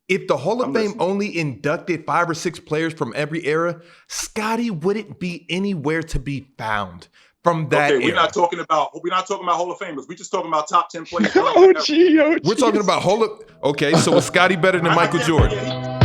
If the Hall of I'm Fame listening. only inducted 5 or 6 players from every era, Scottie wouldn't be anywhere to be found from that Okay, we're era. not talking about Hall of Famers. We're just talking about top 10 players. OG. We're talking about Okay, so is Scottie better than Michael Jordan?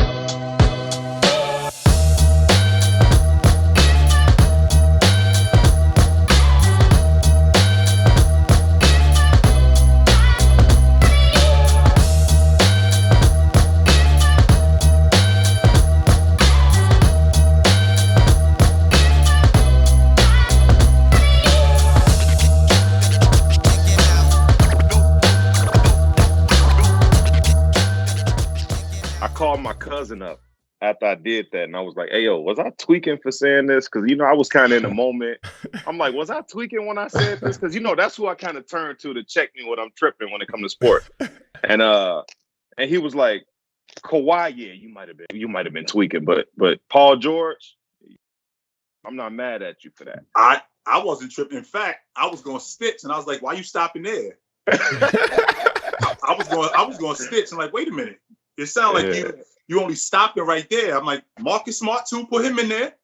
Called my cousin up after I did that, and I was like, "Hey, yo, was I tweaking for saying this?" Because I was kind of in the moment. I'm like, "Was I tweaking when I said this?" Because that's who I kind of turn to check me when I'm tripping when it comes to sport. And he was like, "Kawhi, yeah, you might have been tweaking, but Paul George, I'm not mad at you for that." I wasn't tripping. In fact, I was going to stitch, and I was like, "Why are you stopping there?" I was going to stitch, and like, wait a minute. It sounds like you only stopping right there. I'm like, Marcus Smart too. Put him in there.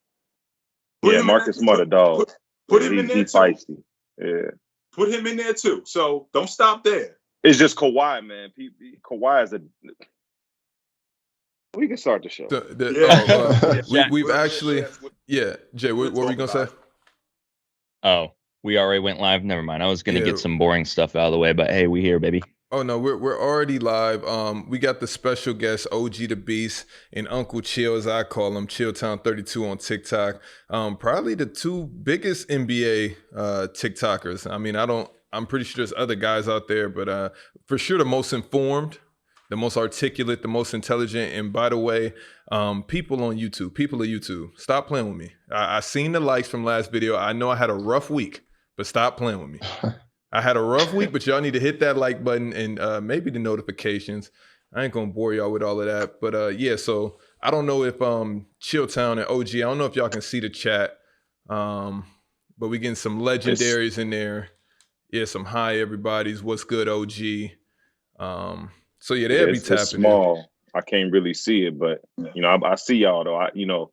Marcus Smart a dog. Put him in there too. Feisty. Yeah. Put him in there too. So don't stop there. It's just Kawhi, man. Kawhi is we can start the show. We've actually, Jay, what were you gonna say? Oh, we already went live. Never mind. I was gonna get some boring stuff out of the way, but hey, we here, baby. Oh no, we're already live. We got the special guest OgDaBeast and Uncle Chill, as I call him, Chltwn32 on TikTok. Probably the 2 biggest NBA TikTokers. I mean, I'm pretty sure there's other guys out there, but for sure the most informed, the most articulate, the most intelligent. And by the way, people of YouTube, stop playing with me. I seen the likes from last video. I know I had a rough week, but stop playing with me. I had a rough week, but y'all need to hit that like button and maybe the notifications. I ain't gonna bore y'all with all of that, but so I don't know if Chltwn and OG, I don't know if y'all can see the chat, but we getting some legendaries in there. Yeah, some hi everybody's. What's good, OG? So they'll be tapping. It's small. I can't really see it, but I see y'all though.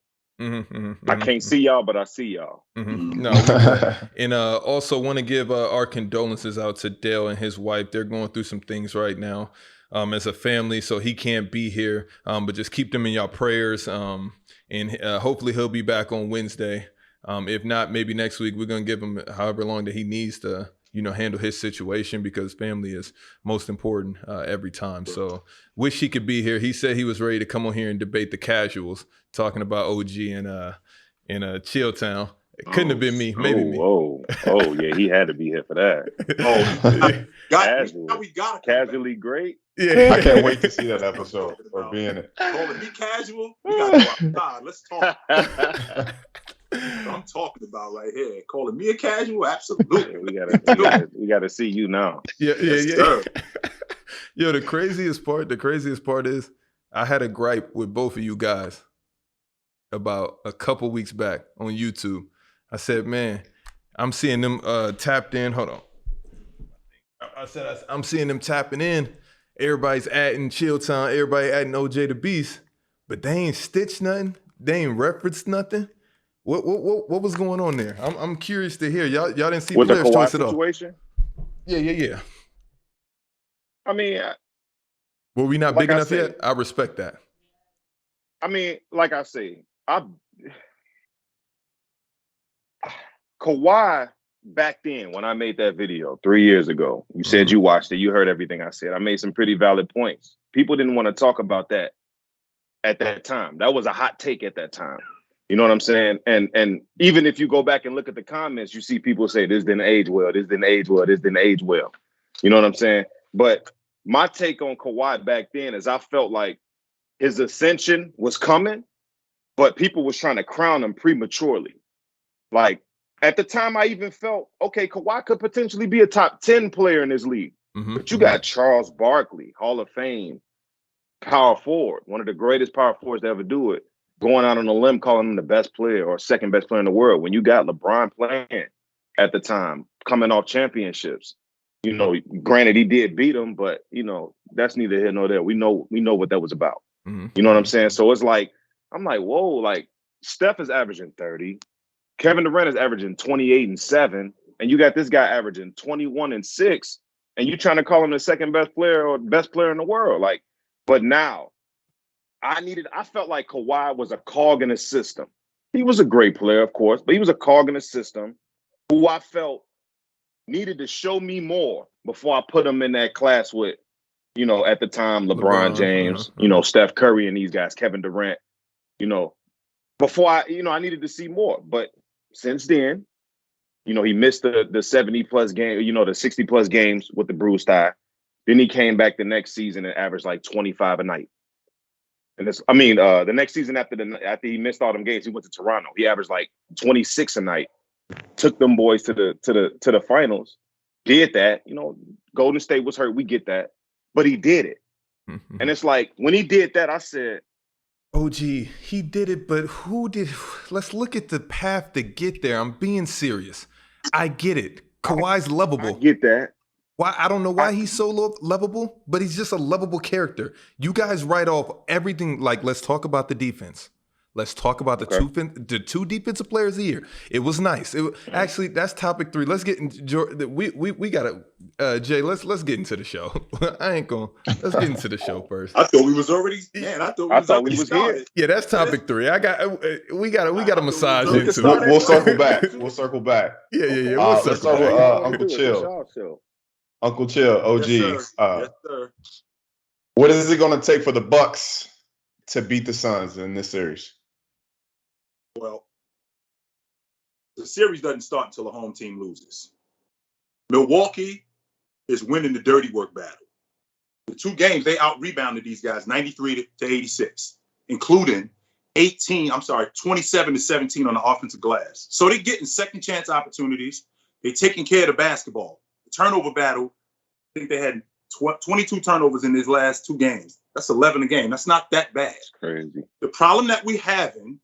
I can't see y'all, but I see y'all. No, and also want to give our condolences out to Dale and his wife. They're going through some things right now as a family, so he can't be here. But just keep them in your prayers. And hopefully he'll be back on Wednesday. If not, maybe next week. We're gonna give him however long that he needs to, handle his situation, because family is most important every time. So wish he could be here. He said he was ready to come on here and debate the casuals, talking about OG and Chltwn. It couldn't have been me. Maybe me. Oh, yeah, he had to be here for that. Casually great. Yeah, I can't wait to see that episode or be in it. Calling me casual? We gotta go outside. Let's talk. I'm talking about right here. Calling me a casual? Absolutely. we gotta see you now. Yeah. Yo, the craziest part is I had a gripe with both of you guys about a couple weeks back on YouTube. I said, man, I'm seeing them tapped in. Hold on. I said I'm seeing them tapping in. Everybody's adding Chltwn, everybody adding OgDaBeast, but they ain't stitched nothing. They ain't referenced nothing. What was going on there? I'm curious to hear. Y'all didn't see with players' the choice Kawhi situation? Yeah. I mean, were we not big enough yet? I respect that. I mean, like I say, Kawhi back then when I made that video 3 years ago, you said you watched it, you heard everything I said. I made some pretty valid points. People didn't want to talk about that at that time. That was a hot take at that time. You know what I'm saying? And even if you go back and look at the comments, you see people say this didn't age well, this didn't age well, this didn't age well. You know what I'm saying? But my take on Kawhi back then is I felt like his ascension was coming, but people was trying to crown him prematurely. Like at the time, I even felt, okay, Kawhi could potentially be a top 10 player in this league. But you got Charles Barkley, Hall of Fame, power forward, one of the greatest power forwards to ever do it, going out on a limb calling him the best player or second best player in the world. When you got LeBron playing at the time, coming off championships, granted he did beat him, but that's neither here nor there. We know what that was about. Mm-hmm. You know what I'm saying? So it's like, I'm like, whoa, like Steph is averaging 30. Kevin Durant is averaging 28 and 7. And you got this guy averaging 21 and 6. And you trying to call him the second best player or best player in the world. Like, but now I felt like Kawhi was a cog in the system. He was a great player, of course, but he was a cog in the system who I felt needed to show me more before I put him in that class with, you know, at the time, LeBron James, you know, Steph Curry and these guys, Kevin Durant, you know, before I needed to see more. But since then, you know, he missed the 70 plus game, you know, the 60 plus games with the bruised thigh. Then he came back the next season and averaged like 25 a night. And the next season after he missed all them games, he went to Toronto. He averaged like 26 a night. Took them boys to the finals. Did that, you know, Golden State was hurt. We get that. But he did it. Mm-hmm. And it's like, when he did that, I said, OG, he did it, but who did? Let's look at the path to get there. I'm being serious. I get it. Kawhi's lovable. I get that. Why? I don't know why he's so lovable, but he's just a lovable character. You guys write off everything. Like, let's talk about the defense. Let's talk about the two defensive players a year. It was nice. Actually, that's topic 3. Let's get into we gotta Jay. Let's get into the show. I ain't gonna. Let's get into the show first. I thought we was already. Man, I thought we was here. Yeah, that's topic 3. We got a massage into it. We'll circle back. We'll circle back. Yeah. Let's start with Uncle Chill. Uncle Chill, OG. Yes, sir. What is it going to take for the Bucks to beat the Suns in this series? Well, the series doesn't start until the home team loses. Milwaukee is winning the dirty work battle. The 2 games, they out-rebounded these guys 93 to 86, including 27 to 17 on the offensive glass. So they're getting second chance opportunities. They're taking care of the basketball. The turnover battle, I think they had 22 turnovers in these last 2 games. That's 11 a game. That's not that bad. That's crazy. The problem that we having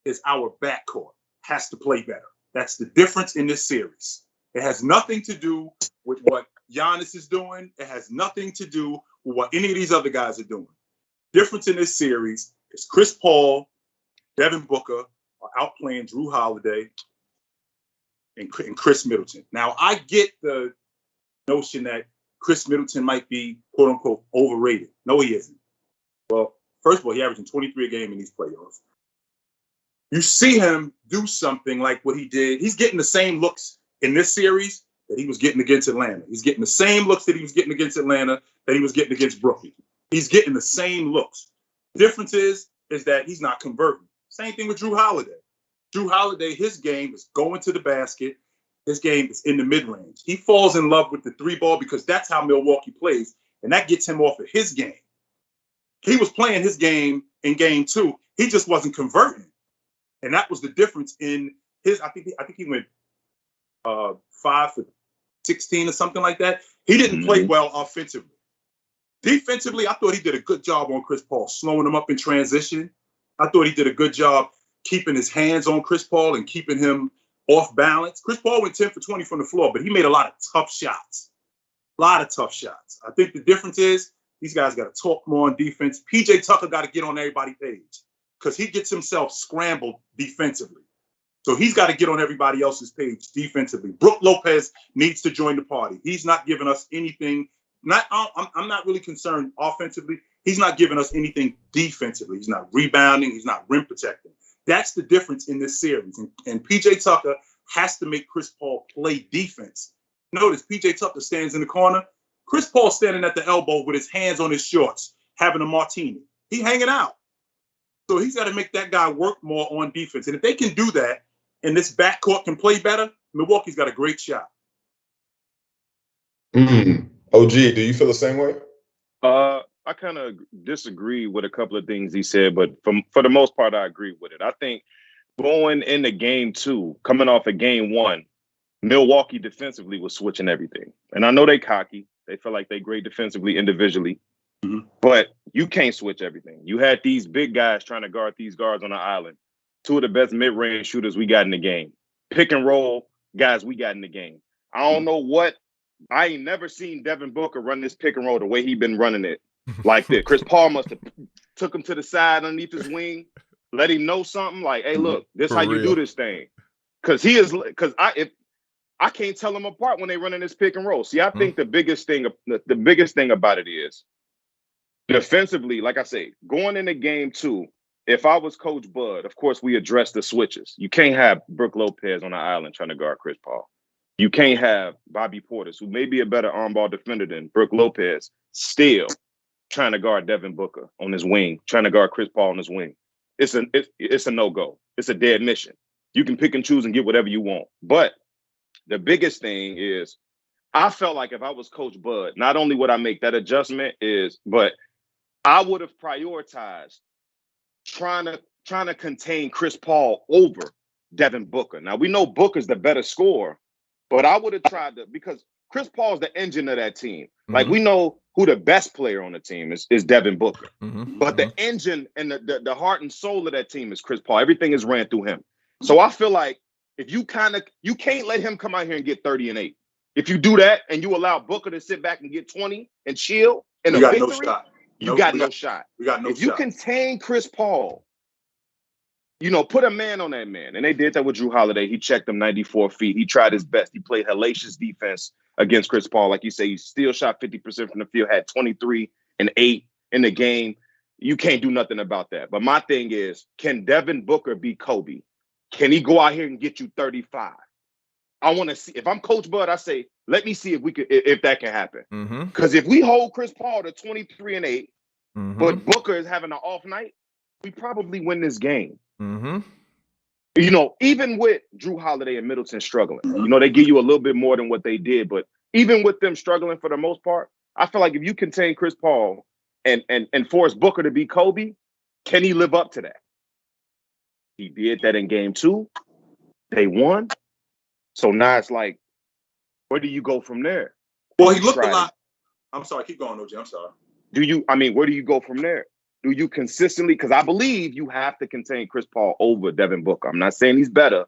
is our backcourt has to play better. That's the difference in this series. It has nothing to do with what Giannis is doing. It has nothing to do with what any of these other guys are doing. Difference in this series is Chris Paul, Devin Booker are outplaying Drew Holiday and Chris Middleton. Now, I get the notion that Chris Middleton might be, quote unquote, overrated. No, he isn't. Well, first of all, he averaging 23 a game in these playoffs. You see him do something like what he did. He's getting the same looks in this series that he was getting against Atlanta. He's getting the same looks that he was getting against Atlanta that he was getting against Brooklyn. He's getting the same looks. The difference is that he's not converting. Same thing with Drew Holiday. Drew Holiday, his game is going to the basket. His game is in the mid-range. He falls in love with the 3-ball because that's how Milwaukee plays, and that gets him off of his game. He was playing his game in game 2. He just wasn't converting. And that was the difference in his, I think he went 5 for 16 or something like that. He didn't play well offensively. Defensively, I thought he did a good job on Chris Paul, slowing him up in transition. I thought he did a good job keeping his hands on Chris Paul and keeping him off balance. Chris Paul went 10 for 20 from the floor, but he made a lot of tough shots. I think the difference is these guys got to talk more on defense. PJ Tucker got to get on everybody's page because he gets himself scrambled defensively. So he's got to get on everybody else's page defensively. Brook Lopez needs to join the party. He's not giving us anything. I'm not really concerned offensively. He's not giving us anything defensively. He's not rebounding. He's not rim protecting. That's the difference in this series. And PJ Tucker has to make Chris Paul play defense. Notice PJ Tucker stands in the corner. Chris Paul standing at the elbow with his hands on his shorts, having a martini. He hanging out. So he's got to make that guy work more on defense. And if they can do that, and this backcourt can play better, Milwaukee's got a great shot. OG, do you feel the same way? I kind of disagree with a couple of things he said, but for the most part, I agree with it. I think going into game 2, coming off of game 1, Milwaukee defensively was switching everything. And I know they cocky. They feel like they great defensively individually. But you can't switch everything. You had these big guys trying to guard these guards on the island. 2 of the best mid-range shooters we got in the game. Pick and roll guys we got in the game. I don't know what. I ain't never seen Devin Booker run this pick and roll the way he been running it like this. Chris Paul must have took him to the side underneath his wing, let him know something like, hey, look, this how you do this thing. Because I can't tell them apart when they run in this pick and roll. See, I think the biggest thing about it is defensively, like I say, going into game 2, if I was Coach Bud, of course, we address the switches. You can't have Brook Lopez on the island trying to guard Chris Paul. You can't have Bobby Portis, who may be a better on ball defender than Brook Lopez, still trying to guard Devin Booker on his wing, trying to guard Chris Paul on his wing. It's a no-go. It's a dead mission. You can pick and choose and get whatever you want. But the biggest thing is, I felt like if I was Coach Bud, not only would I make that adjustment but I would have prioritized trying to contain Chris Paul over Devin Booker. Now, we know Booker's the better scorer, but I would have tried to, because Chris Paul's the engine of that team. Like, we know who the best player on the team is Devin Booker. But the engine and the heart and soul of that team is Chris Paul. Everything is ran through him. So I feel like if you can't let him come out here and get 30 and 8. If you do that and you allow Booker to sit back and get 20 and chill in a victory, you got no shot. If you contain Chris Paul, put a man on that man. And they did that with Jrue Holiday. He checked him 94 feet. He tried his best. He played hellacious defense against Chris Paul. Like you say, he still shot 50% from the field, had 23 and 8 in the game. You can't do nothing about that. But my thing is, can Devin Booker be Kobe? Can he go out here and get you 35? I want to see. If I'm Coach Bud, I say, let me see if that can happen. Because if we hold Chris Paul to 23 and 8, but Booker is having an off night, we probably win this game. Even with Jrue Holiday and Middleton struggling, they give you a little bit more than what they did. But even with them struggling for the most part, I feel like if you contain Chris Paul and force Booker to be Kobe, can he live up to that? He did that in game 2. They won. So now it's like, where do you go from there? Well, he looked a lot. I'm sorry. Keep going, OG. I'm sorry. Where do you go from there? Do you consistently, because I believe you have to contain Chris Paul over Devin Booker. I'm not saying he's better,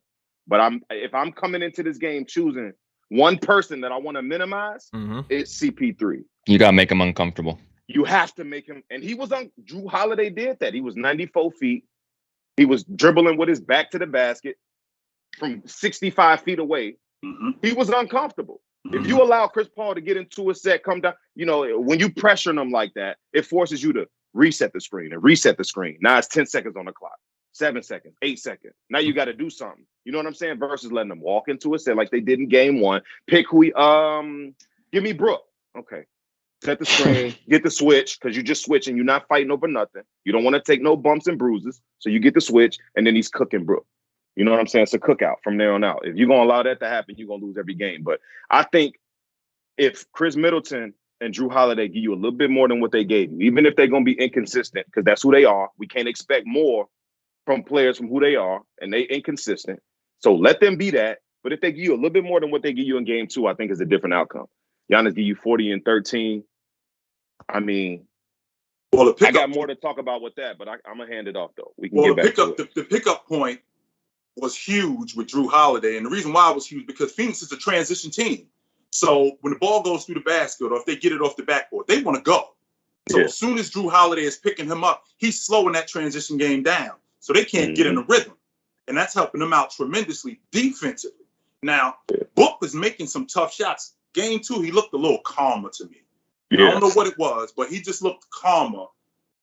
but if I'm coming into this game choosing one person that I want to minimize, it's CP3. You got to make him uncomfortable. You have to make him, and Jrue Holiday did that. He was 94 feet. He was dribbling with his back to the basket from 65 feet away. He was uncomfortable. If you allow Chris Paul to get into a set, come down, when you pressure him like that, it forces you to reset the screen and reset the screen. Now it's 10 seconds on the clock, 7 seconds, 8 seconds. Now you got to do something. You know what I'm saying? Versus letting them walk into a set like they did in game 1. Pick who give me Brook. Okay. Set the screen, get the switch, because you just switching. You're not fighting over nothing. You don't want to take no bumps and bruises. So you get the switch, and then he's cooking Brook. You know what I'm saying? It's a cookout from there on out. If you're going to allow that to happen, you're going to lose every game. But I think if Chris Middleton and Jrue Holiday give you a little bit more than what they gave you, even if they're going to be inconsistent, because that's who they are. We can't expect more from players from who they are, and they inconsistent. So let them be that. But if they give you a little bit more than what they give you in game 2, I think it's a different outcome. Giannis give you 40 and 13. I mean, I got more to talk about with that, but I'm going to hand it off, though. We can get back to it. The pickup point was huge with Jrue Holiday. And the reason why it was huge, because Phoenix is a transition team. So when the ball goes through the basket or if they get it off the backboard, they want to go. So as soon as Jrue Holiday is picking him up, he's slowing that transition game down. So they can't get in a rhythm. And that's helping them out tremendously defensively. Now, Book was making some tough shots. Game 2, he looked a little calmer to me. I don't know what it was, but he just looked calmer.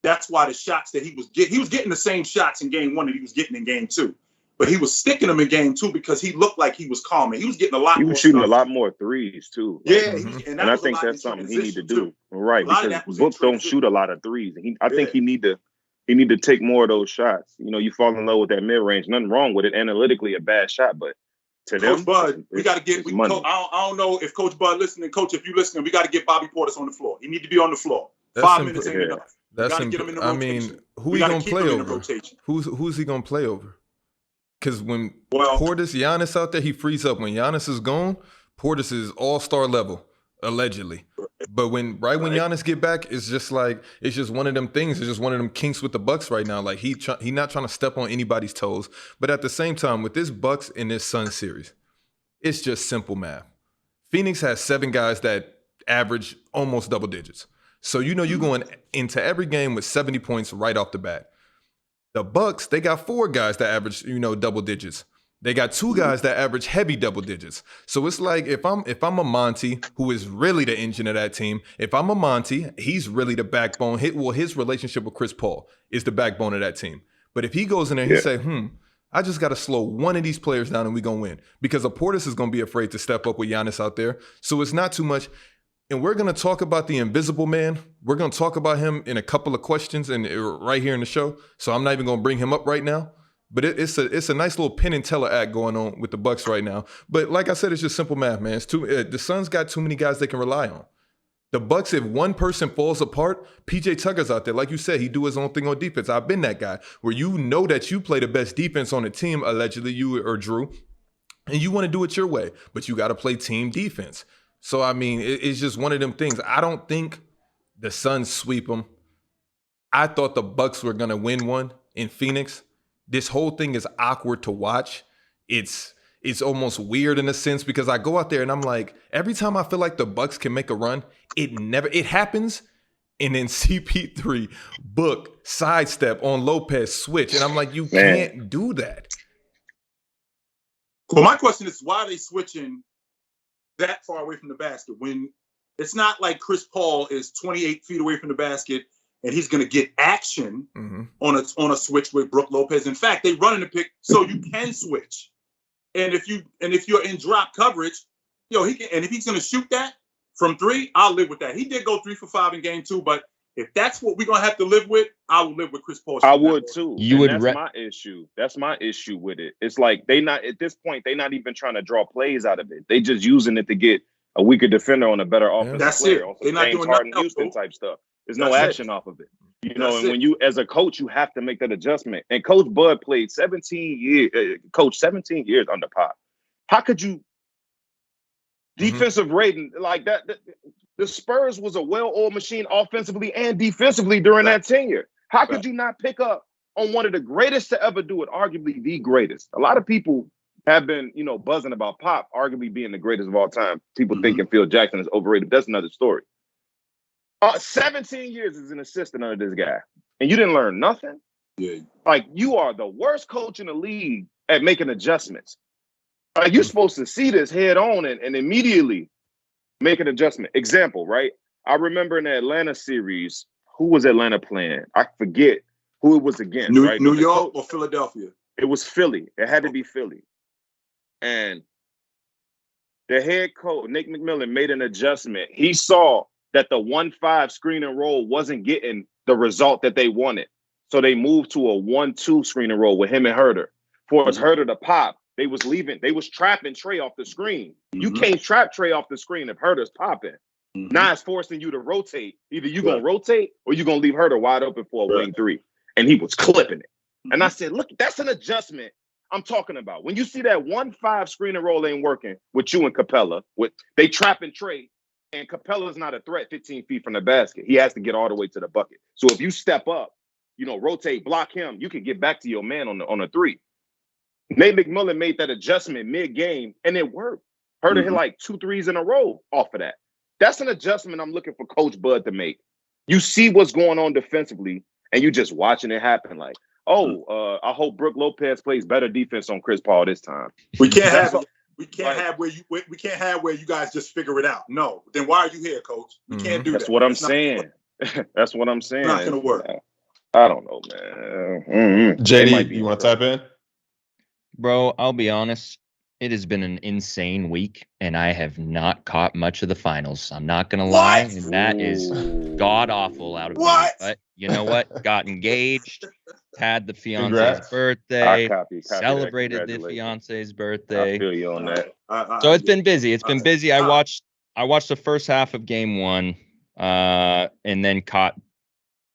That's why the shots that he was getting the same shots in game 1 that he was getting in game 2. But he was sticking them in game 2 because he looked like he was calmer. He was getting a lot more. He was shooting a lot more threes, too. Yeah. And I think that's something he need to do. Right, because Book don't shoot a lot of threes. And I think he need to take more of those shots. You fall in love with that mid-range. Nothing wrong with it. Analytically, a bad shot, but to Coach them, Bud, we got to get. I don't know if Coach Bud listening. Coach, if you listening, we got to get Bobby Portis on the floor. He need to be on the floor. 5 minutes ain't enough. That's get him in the rotation. I mean, who he gonna play over? Who's he gonna play over? Because when Portis, Giannis out there, he frees up. When Giannis is gone, Portis is all-star level, allegedly. But when Giannis get back, it's just one of them things. It's just one of them kinks with the Bucks right now. Like he not trying to step on anybody's toes. But at the same time, with this Bucks and this Suns series, it's just simple math. Phoenix has 7 guys that average almost double digits. So you're going into every game with 70 points right off the bat. The Bucks, they got 4 guys that average, double digits. They got 2 guys that average heavy double digits. So it's like if I'm a Monty, who is really the engine of that team, if I'm a Monty, he's really the backbone. His relationship with Chris Paul is the backbone of that team. But if he goes in there and he say, I just got to slow one of these players down and we're going to win. Because Portis is going to be afraid to step up with Giannis out there. So it's not too much. And we're going to talk about the invisible man. We're going to talk about him in a couple of questions and right here in the show. So I'm not even going to bring him up right now. But it's a nice little Penn and Teller act going on with the Bucks right now. But like I said, it's just simple math, man. The Suns got too many guys they can rely on. The Bucks, if one person falls apart, PJ Tucker's out there. Like you said, he do his own thing on defense. I've been that guy where you know that you play the best defense on the team, allegedly, you or Drew, and you want to do it your way, but you got to play team defense. So, I mean, it's just one of them things. I don't think the Suns sweep them. I thought the Bucks were going to win one in Phoenix. This whole thing is awkward to watch. It's almost weird in a sense because I go out there and I'm like, every time I feel like the Bucks can make a run, it happens. And then CP3, Book, sidestep on Lopez, switch. And I'm like, you can't do that. Well, my question is, why are they switching that far away from the basket when it's not like Chris Paul is 28 feet away from the basket and he's going to get action on a switch with Brook Lopez. In fact, they run in the pick so you can switch. And if you're in drop coverage, if he's going to shoot that from 3, I'll live with that. He did go 3 for 5 in game 2, but if that's what we're going to have to live with, I will live with Chris Paul. I would too. That's my issue. That's my issue with it. It's like at this point, they're not even trying to draw plays out of it. They just using it to get a weaker defender on a better offensive player. It. They're not doing Harden, Houston type stuff. There's no action off of it. And when you, as a coach, you have to make that adjustment. And Coach Bud played 17 years under Pop. How could you defensive rating like that? The Spurs was a well-oiled machine offensively and defensively during that tenure. How could you not pick up on one of the greatest to ever do it, arguably the greatest? A lot of people have been, buzzing about Pop, arguably being the greatest of all time. People thinking Phil Jackson is overrated. That's another story. 17 years as an assistant under this guy, and you didn't learn nothing? Yeah. Like, you are the worst coach in the league at making adjustments. Like, you're supposed to see this head on and immediately make an adjustment. Example, right? I remember in the Atlanta series, who was Atlanta playing? I forget who it was against. New York or Philadelphia? It was Philly. It had to be Philly. And the head coach, Nick McMillan, made an adjustment. He saw that the 1-5 screen and roll wasn't getting the result that they wanted. So they moved to a 1-2 screen and roll with him and Herter. For Herter to pop, they was trapping Trey off the screen. You can't trap Trey off the screen if Herter's popping. Now it's forcing you to rotate. Either you're going to rotate or you're going to leave Herter wide open for a wing 3. And he was clipping it. And I said, look, that's an adjustment I'm talking about. When you see that 1-5 screen and roll ain't working with you and Capella, they trapping Trey, and Capella's not a threat 15 feet from the basket. He has to get all the way to the bucket. So if you step up, rotate, block him, you can get back to your man on a 3. Nate McMillan made that adjustment mid-game, and it worked. Herter hit like 2 threes in a row off of that. That's an adjustment I'm looking for Coach Bud to make. You see what's going on defensively, and you just watching it happen. Like, I hope Brook Lopez plays better defense on Chris Paul this time. We can't have where you guys just figure it out. No, then why are you here, Coach? We can't do that. That's what I'm saying. That's what I'm saying. It's not gonna work. I don't know, man. JD, you want to type in? Bro, I'll be honest. It has been an insane week, and I have not caught much of the finals. I'm not going to lie, and that is god-awful out of me. But you know what? Got engaged, had the fiance's birthday, celebrated the fiance's birthday. I feel you on that. So it's been busy. It's been busy. I watched the first half of game 1, and then caught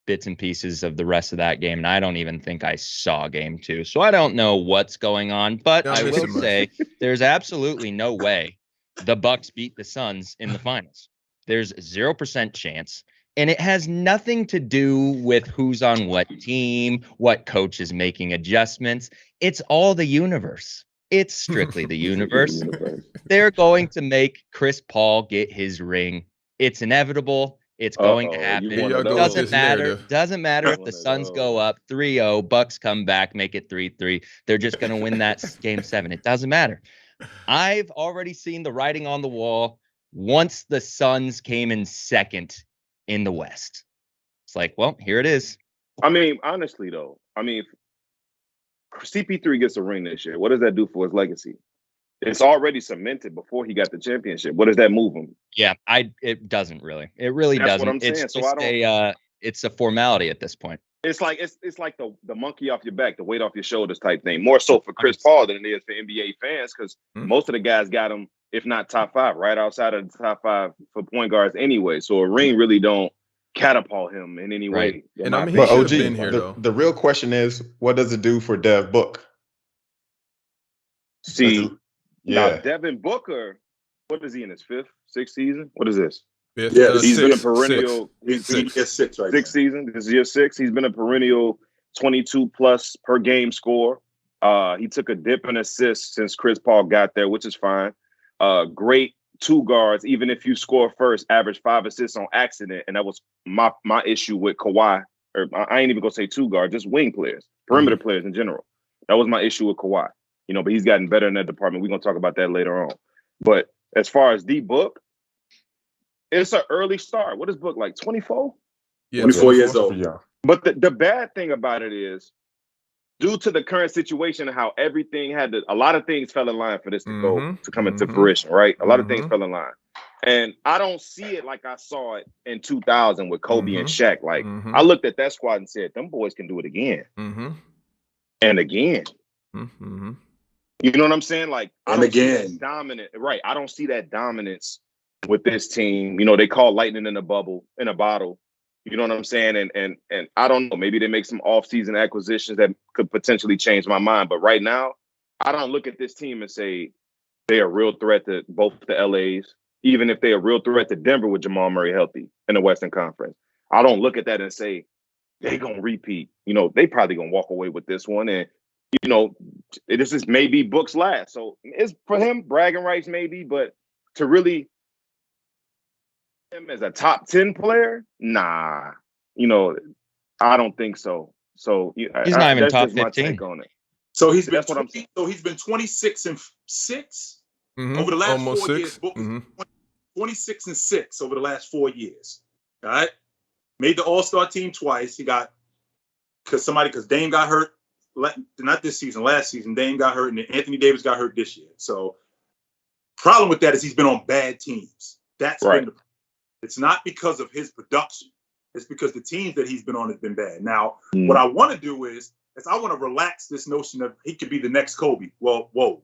bits and pieces of the rest of that game, and I don't even think I saw game 2. So I don't know what's going on, but I will say there's absolutely no way the Bucks beat the Suns in the finals. There's 0% chance, and it has nothing to do with who's on what team, what coach is making adjustments. It's all the universe. It's strictly the universe. They're going to make Chris Paul get his ring. It's inevitable. It's going to You happen. Here y'all one of go with those. this narrative. Doesn't matter if One the of Suns those. go up 3-0, Bucks come back, make it 3-3. They're just going to win that game 7. It doesn't matter. I've already seen the writing on the wall once the Suns came in second in the West. It's like, well, here it is. I mean, honestly, though, if CP3 gets a ring this year, what does that do for his legacy? It's already cemented before he got the championship. What does that move him? Yeah, it doesn't really. It really That's doesn't. what I'm saying. It's So just it's a formality at this point. It's like the monkey off your back, the weight off your shoulders type thing. More so for Chris Paul than it is for NBA fans, because most of the guys got him, if not top 5, right outside of the top 5 for point guards anyway. So a ring really don't catapult him in any way. Right. And I mean, he But should OG, have been here, though. the real question is, what does it do for Dev Book? See, now Yeah. Devin Booker, what is he in his 5th, 6th season? What is this? Yeah, He's been a perennial He's 6 right 6th season. This is year 6. He's been a perennial 22 plus per game score. He took a dip in assists since Chris Paul got there, which is fine. Great 2 guards, even if you score first, average 5 assists on accident. And that was my issue with Kawhi. Or I ain't even gonna say 2 guards, just wing players, perimeter players in general. That was my issue with Kawhi. But he's gotten better in that department. We're gonna talk about that later on. But as far as D Book, it's an early start. What is Book like? 24? Yeah, 24 years old. Yeah. But the bad thing about it is, due to the current situation and how everything a lot of things fell in line for this to come into fruition, right? A lot of things fell in line. And I don't see it like I saw it in 2000 with Kobe and Shaq. Like, I looked at that squad and said, them boys can do it again. And again. You know what I'm saying? Like, I don't see that dominant. Right. I don't see that dominance with this team. They call lightning in a bottle. You know what I'm saying? And I don't know. Maybe they make some off-season acquisitions that could potentially change my mind. But right now, I don't look at this team and say they're a real threat to both the LAs, even if they're a real threat to Denver with Jamal Murray healthy in the Western Conference. I don't look at that and say they're going to repeat. They probably going to walk away with this one. And, this is maybe Book's last. So it's for him, bragging rights maybe, but to really him as a top 10 player, nah. I don't think so. So he's not even top 15 on it. So he's been That's what I'm saying. So he's been 26-6 over the last almost 4 6. years. Book 26-6 over the last 4 years. All right, made the All-Star team twice. He got because Dame got hurt. Not this season, last season. Dame got hurt, and Anthony Davis got hurt this year. So, problem with that is he's been on bad teams. That's right. It's not because of his production. It's because the teams that he's been on has been bad. Now, what I want to do is I want to relax this notion of he could be the next Kobe. Well, whoa.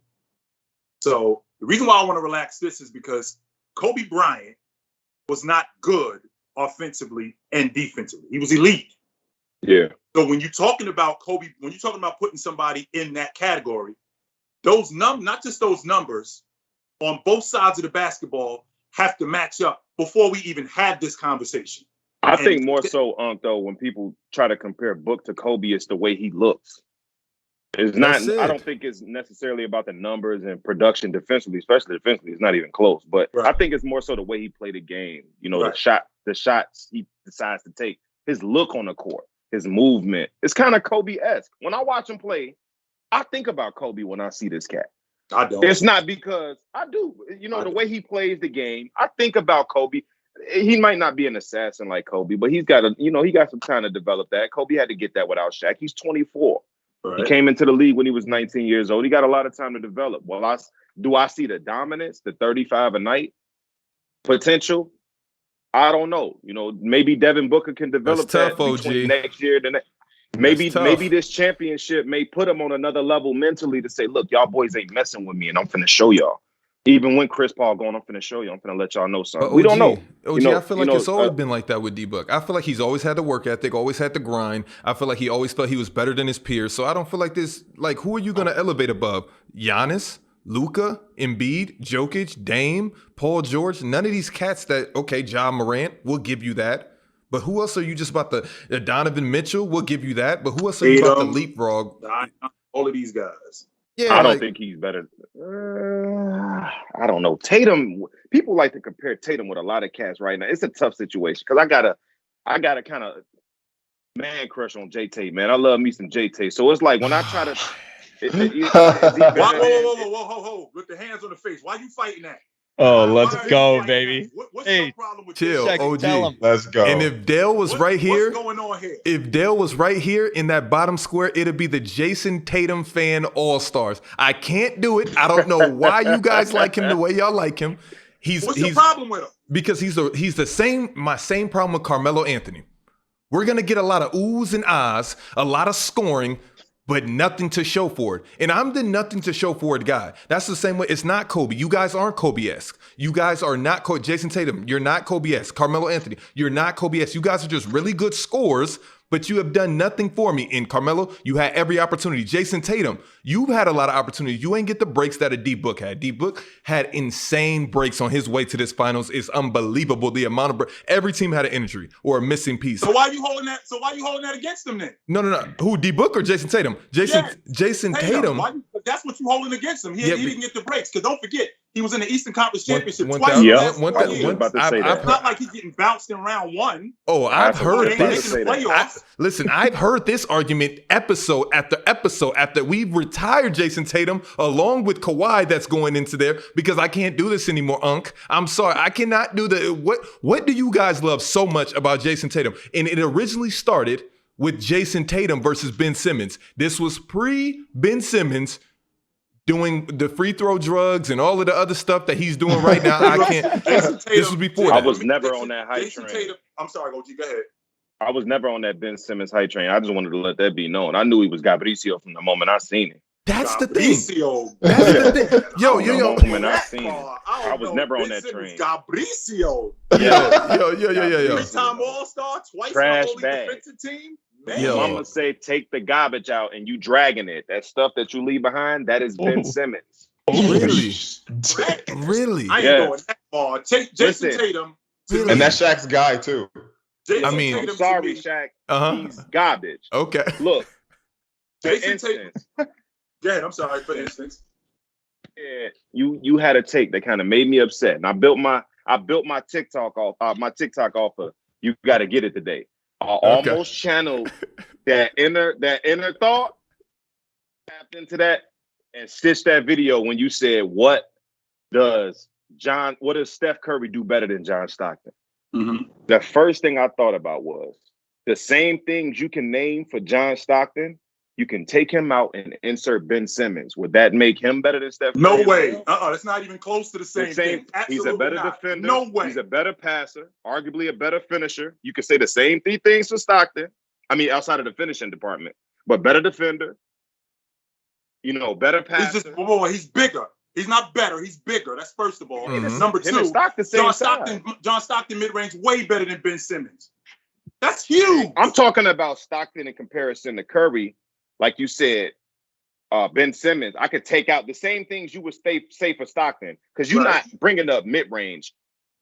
So the reason why I want to relax this is because Kobe Bryant was not good offensively and defensively. He was elite. Yeah. So when you're talking about Kobe, when you're talking about putting somebody in that category, those not just those numbers on both sides of the basketball have to match up before we even have this conversation. I think more so, though, when people try to compare Book to Kobe, it's the way he looks. It's not. I don't think it's necessarily about the numbers and production defensively, especially defensively. It's not even close. But I think it's more so the way he played the game. The shots he decides to take, his look on the court, his movement. It's kind of Kobe-esque. When I watch him play, I think about Kobe when I see this cat. I don't. It's not because I do. The way he plays the game, I think about Kobe. He might not be an assassin like Kobe, but he's got he got some time to develop that. Kobe had to get that without Shaq. He's 24. Right. He came into the league when he was 19 years old. He got a lot of time to develop. Well, I see the dominance, the 35 a night potential? I don't know. Maybe Devin Booker can develop That's that tough, between OG. next year. Maybe this championship may put him on another level mentally to say, look, y'all boys ain't messing with me, and I'm finna show y'all. Even when Chris Paul going, I'm finna show you. I'm finna let y'all know something. But We don't know. OG, I feel like it's always been like that with D-Book. I feel like he's always had the work ethic, always had the grind. I feel like he always thought he was better than his peers. So I don't feel like this, who are you going to elevate above? Giannis, Luka, Embiid, Jokic, Dame, Paul George? None of these cats John Morant will give you that. But who else are you just about to, Donovan Mitchell will give you that. But who else are you about to leapfrog? All of these guys. Yeah, I don't think he's better. I don't know. Tatum. People like to compare Tatum with a lot of cats right now. It's a tough situation because I got a kind of man crush on J Tate. Man, I love me some J Tate. So it's like when I try to, is he better Whoa. With the hands on the face. Why you fighting that? Oh, Why let's are you go, fighting baby. that? What's Hey, your problem with chill, this? Check, tell OG. him. Let's go. And if Dale was right here, what's going on here? if Dale was right here in that bottom square, it'd be the Jason Tatum fan all-stars. I can't do it. I don't know why you guys like him the way y'all like him. What's your problem with him? Because he's the same, my same problem with Carmelo Anthony. We're gonna get a lot of oohs and ahs, a lot of scoring, but nothing to show for it. And I'm the nothing to show for it guy. That's the same way. It's not Kobe. You guys aren't Kobe-esque. You guys are not Jason Tatum. You're not Kobe-esque. Carmelo Anthony. You're not Kobe-esque. You guys are just really good scorers, but you have done nothing for me. And Carmelo, you had every opportunity. Jason Tatum, you've had a lot of opportunities. You ain't get the breaks that a D-Book had. D-Book had insane breaks on his way to this finals. It's unbelievable the amount of breaks. Every team had an injury or a missing piece. So why are you holding that against them then? No. Who, D-Book or Jason Tatum? Jason Tatum. That's what you holding against him. He didn't get the breaks. Because don't forget, he was in the Eastern Conference Championship twice. I've It's not like he's getting bounced in round one. Oh, I've heard this. Listen, I've heard this argument episode after we've retired Jason Tatum along with Kawhi that's going into there because I can't do this anymore, Unc. I'm sorry. I cannot do what do you guys love so much about Jason Tatum? And it originally started with Jason Tatum versus Ben Simmons. This was pre-Ben Simmons doing the free throw drugs and all of the other stuff that he's doing right now. I can't. This was before. I was never on that hype train. Tatum, I'm sorry, OG, go ahead. I was never on that Ben Simmons hype train. I just wanted to let that be known. I knew he was Gabricio from the moment I seen him. That's the thing. That's the thing. Yo. I was never on that train. Gabricio. Yo. Three-time All-Star, twice trash on the defensive team. Man. Yo. Mama say take the garbage out and you dragging it. That stuff that you leave behind, that is Ben Simmons. Really? I ain't going that far. Jason Tatum. Really? And that's Shaq's guy too. I'm sorry, Shaq. He's garbage. Okay. Look. Jason Tatum. Go ahead. I'm sorry. For instance. Yeah, you had a take that kind of made me upset. And I built my TikTok off of you gotta get it today. I almost channeled that inner thought, tapped into that, and stitched that video when you said, what does Steph Curry do better than John Stockton? Mm-hmm. The first thing I thought about was the same things you can name for John Stockton, you can take him out and insert Ben Simmons. Would that make him better than Steph Curry? No way. That's not even close to the same thing. He's a better defender. No way. He's a better passer, arguably a better finisher. You could say the same three things for Stockton. I mean, outside of the finishing department, but better defender. Better passer. He's bigger. He's not better. He's bigger. That's first of all. Mm-hmm. Number two, John Stockton mid-range way better than Ben Simmons. That's huge. I'm talking about Stockton in comparison to Curry. Like you said, Ben Simmons, I could take out the same things you would say for Stockton because you're not bringing up mid-range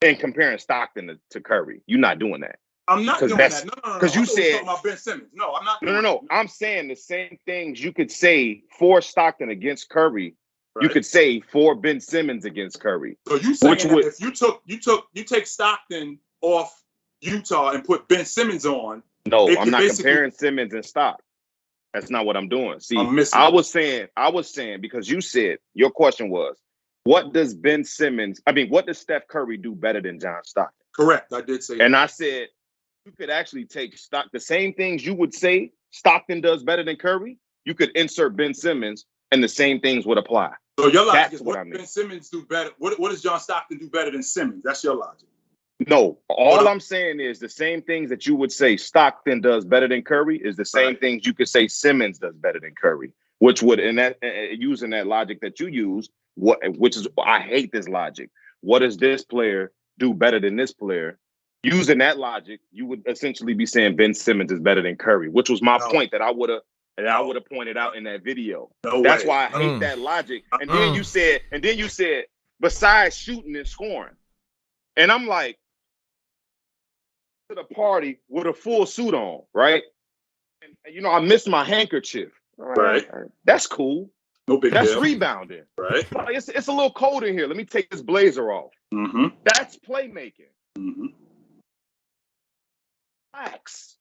and comparing Stockton to Curry. You're not doing that. I'm not doing that. No. Because you said talking about Ben Simmons. No, I'm not. No. I'm saying the same things you could say for Stockton against Curry. Right. You could say for Ben Simmons against Curry. So you saying if you take Stockton off Utah and put Ben Simmons on? No, I'm not comparing Simmons and Stock. That's not what I'm doing. See, I was saying because you said your question was, what does Steph Curry do better than John Stockton? Correct. I did say that. And I said you could actually take the same things you would say Stockton does better than Curry. You could insert Ben Simmons and the same things would apply. So your logic is what Ben Simmons do better? What does John Stockton do better than Simmons? That's your logic. No, all I'm saying is the same things that you would say Stockton does better than Curry is the same things you could say Simmons does better than Curry, which would, using that logic that you use, I hate this logic. What does this player do better than this player? Using that logic, you would essentially be saying Ben Simmons is better than Curry, which was my point that I would have pointed out in that video. That's why I hate that logic. And then you said, besides shooting and scoring, and I'm like, to the party with a full suit on, right? And I missed my handkerchief. Right. That's cool. No big That's deal. rebounding. Right. It's a little cold in here. Let me take this blazer off. Mm-hmm. That's playmaking. Mm-hmm. Slacks.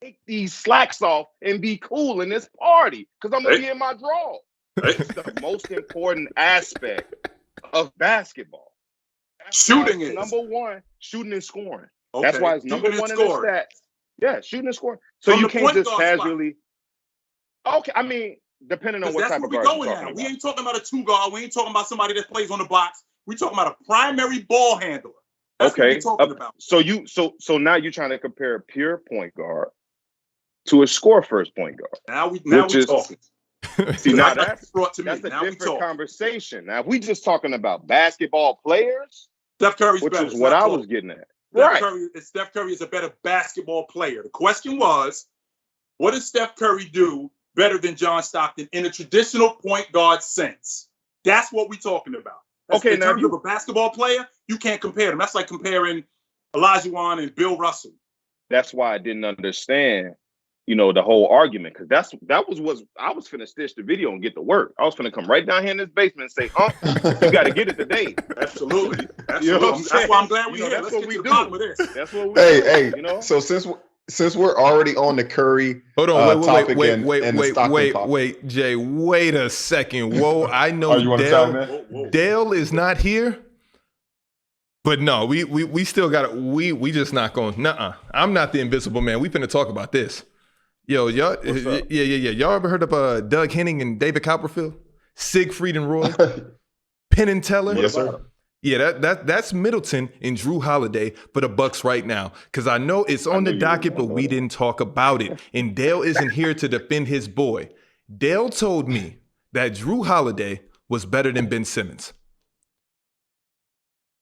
Take these slacks off and be cool in this party because I'm going to be in my draw. Right. It's the most important aspect of basketball. That's Shooting why is number one, shooting and scoring. Okay. That's why it's number Shooting one and in the scoring. stats. Yeah, shooting and scoring. So From you the can't point just guard casually. Okay, I mean, depending on what that's type where of we're guard you're going talking now. about. We ain't talking about a 2-guard. We ain't talking about somebody that plays on the box. We're talking about a primary ball handler. That's what we're talking about. So now you're trying to compare a pure point guard to a score first point guard. Now we're talking. See, now that's brought to me. That's a Now different conversation. Now, if we just talking about basketball players, Steph Curry's which better. is what I was getting at. Steph Curry is a better basketball player. The question was, what does Steph Curry do better than John Stockton in a traditional point guard sense? That's what we're talking about. In terms of a basketball player, you can't compare them. That's like comparing Olajuwon and Bill Russell. That's why I didn't understand, the whole argument, because that was I was finna stitch the video and get to work. I was finna come right down here in this basement and say, you got to get it today. Absolutely. You know That's why I'm glad we're here. That's Let's what get we to the do. bottom of this. That's what we do. Hey. So since we're already on the Curry topic wait, Jay, wait a second. Whoa, I know you want to chime in? Dale is not here. But no, we still got it. We just not going. Nuh-uh. I'm not the invisible man. We finna talk about this. Y'all, yeah. Y'all ever heard of Doug Henning and David Copperfield, Siegfried and Roy, Penn and Teller? Yes, sir. Yeah, that's Middleton and Drew Holiday for the Bucks right now. Because I know it's on the docket, but we didn't talk about it. And Dale isn't here to defend his boy. Dale told me that Drew Holiday was better than Ben Simmons.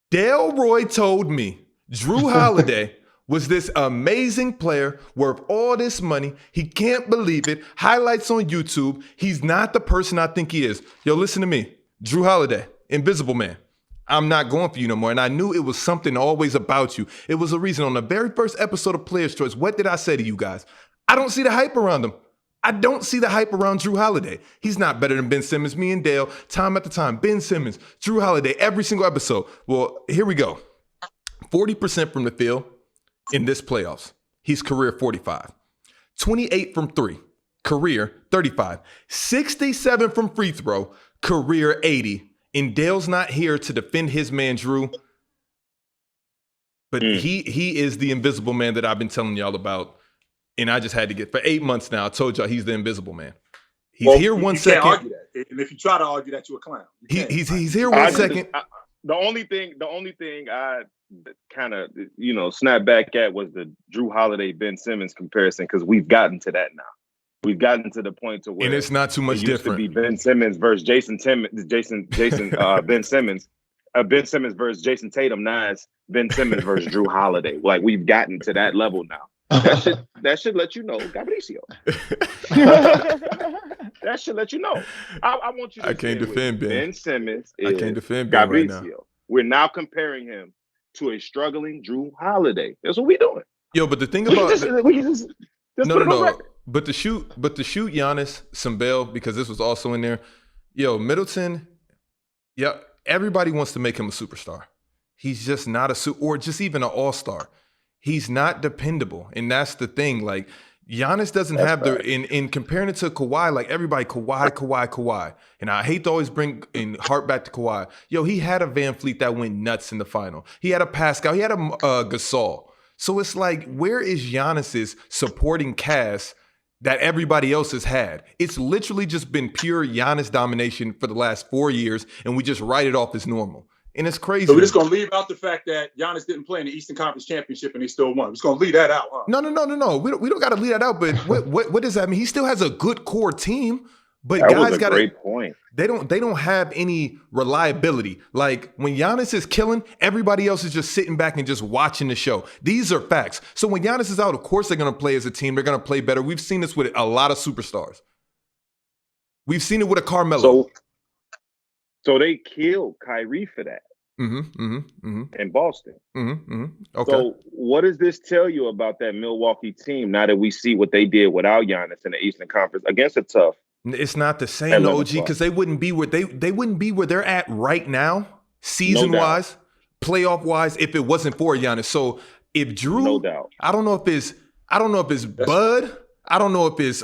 Dale Roy told me Drew Holiday was this amazing player worth all this money. He can't believe it. Highlights on YouTube. He's not the person I think he is. Yo, listen to me. Drew Holiday, Invisible Man. I'm not going for you no more. And I knew it was something always about you. It was a reason. On the very first episode of Players' Choice, what did I say to you guys? I don't see the hype around him. I don't see the hype around Drew Holiday. He's not better than Ben Simmons. Me and Dale, time after time, Ben Simmons, Drew Holiday, every single episode. Well, here we go. 40% from the field in this playoffs. He's career 45. 28 from three, career 35. 67 from free throw, career 80. And Dale's not here to defend his man, Drew. But he is the invisible man that I've been telling y'all about. And I just had to get, for 8 months now, I told y'all he's the invisible man. He's here 1 second. Can't argue that. And if you try to argue that, you're a clown. He's here 1 second. The only thing I kind of, snap back at was the Drew Holiday, Ben Simmons comparison, because we've gotten to that now. We've gotten to the point to where, and it's not too much different. To be Ben Simmons versus Ben Simmons. Ben Simmons versus Jason Tatum. Now it's Ben Simmons versus Drew Holiday. Like, we've gotten to that level now. That should let you know, Gabricio. That should let you know. I want you to. I can't defend Ben. Ben Simmons. I can't defend Ben Gabricio. Right now. We're now comparing him to a struggling Drew Holiday. That's what we're doing. Yo, but the thing about no. But to shoot Giannis some bail, because this was also in there. Yo, Middleton. Yeah, everybody wants to make him a superstar. He's just not or just even an all-star. He's not dependable, and that's the thing. Like, Giannis doesn't have in comparing it to Kawhi, like everybody, Kawhi. And I hate to always bring and harp back to Kawhi. Yo, he had a Van Fleet that went nuts in the final. He had a Pascal. He had a Gasol. So it's like, where is Giannis's supporting cast that everybody else has had? It's literally just been pure Giannis domination for the last 4 years, and we just write it off as normal. And it's crazy. So we're just going to leave out the fact that Giannis didn't play in the Eastern Conference Championship and he still won. We're just going to leave that out, huh? No. We don't got to leave that out. But what does that mean? He still has a good core team, but that guys was a great point. They don't have any reliability. Like, when Giannis is killing, everybody else is just sitting back and just watching the show. These are facts. So when Giannis is out, of course they're going to play as a team. They're going to play better. We've seen this with a lot of superstars. We've seen it with a Carmelo. So they killed Kyrie for that. In Boston. Okay. So what does this tell you about that Milwaukee team now that we see what they did without Giannis in the Eastern Conference against a tough It's not the same, 11 OG, because they wouldn't be where they wouldn't be where they're at right now, season wise, playoff wise, if it wasn't for Giannis. So if Drew, No doubt. I don't know if it's Bud. I don't know if it's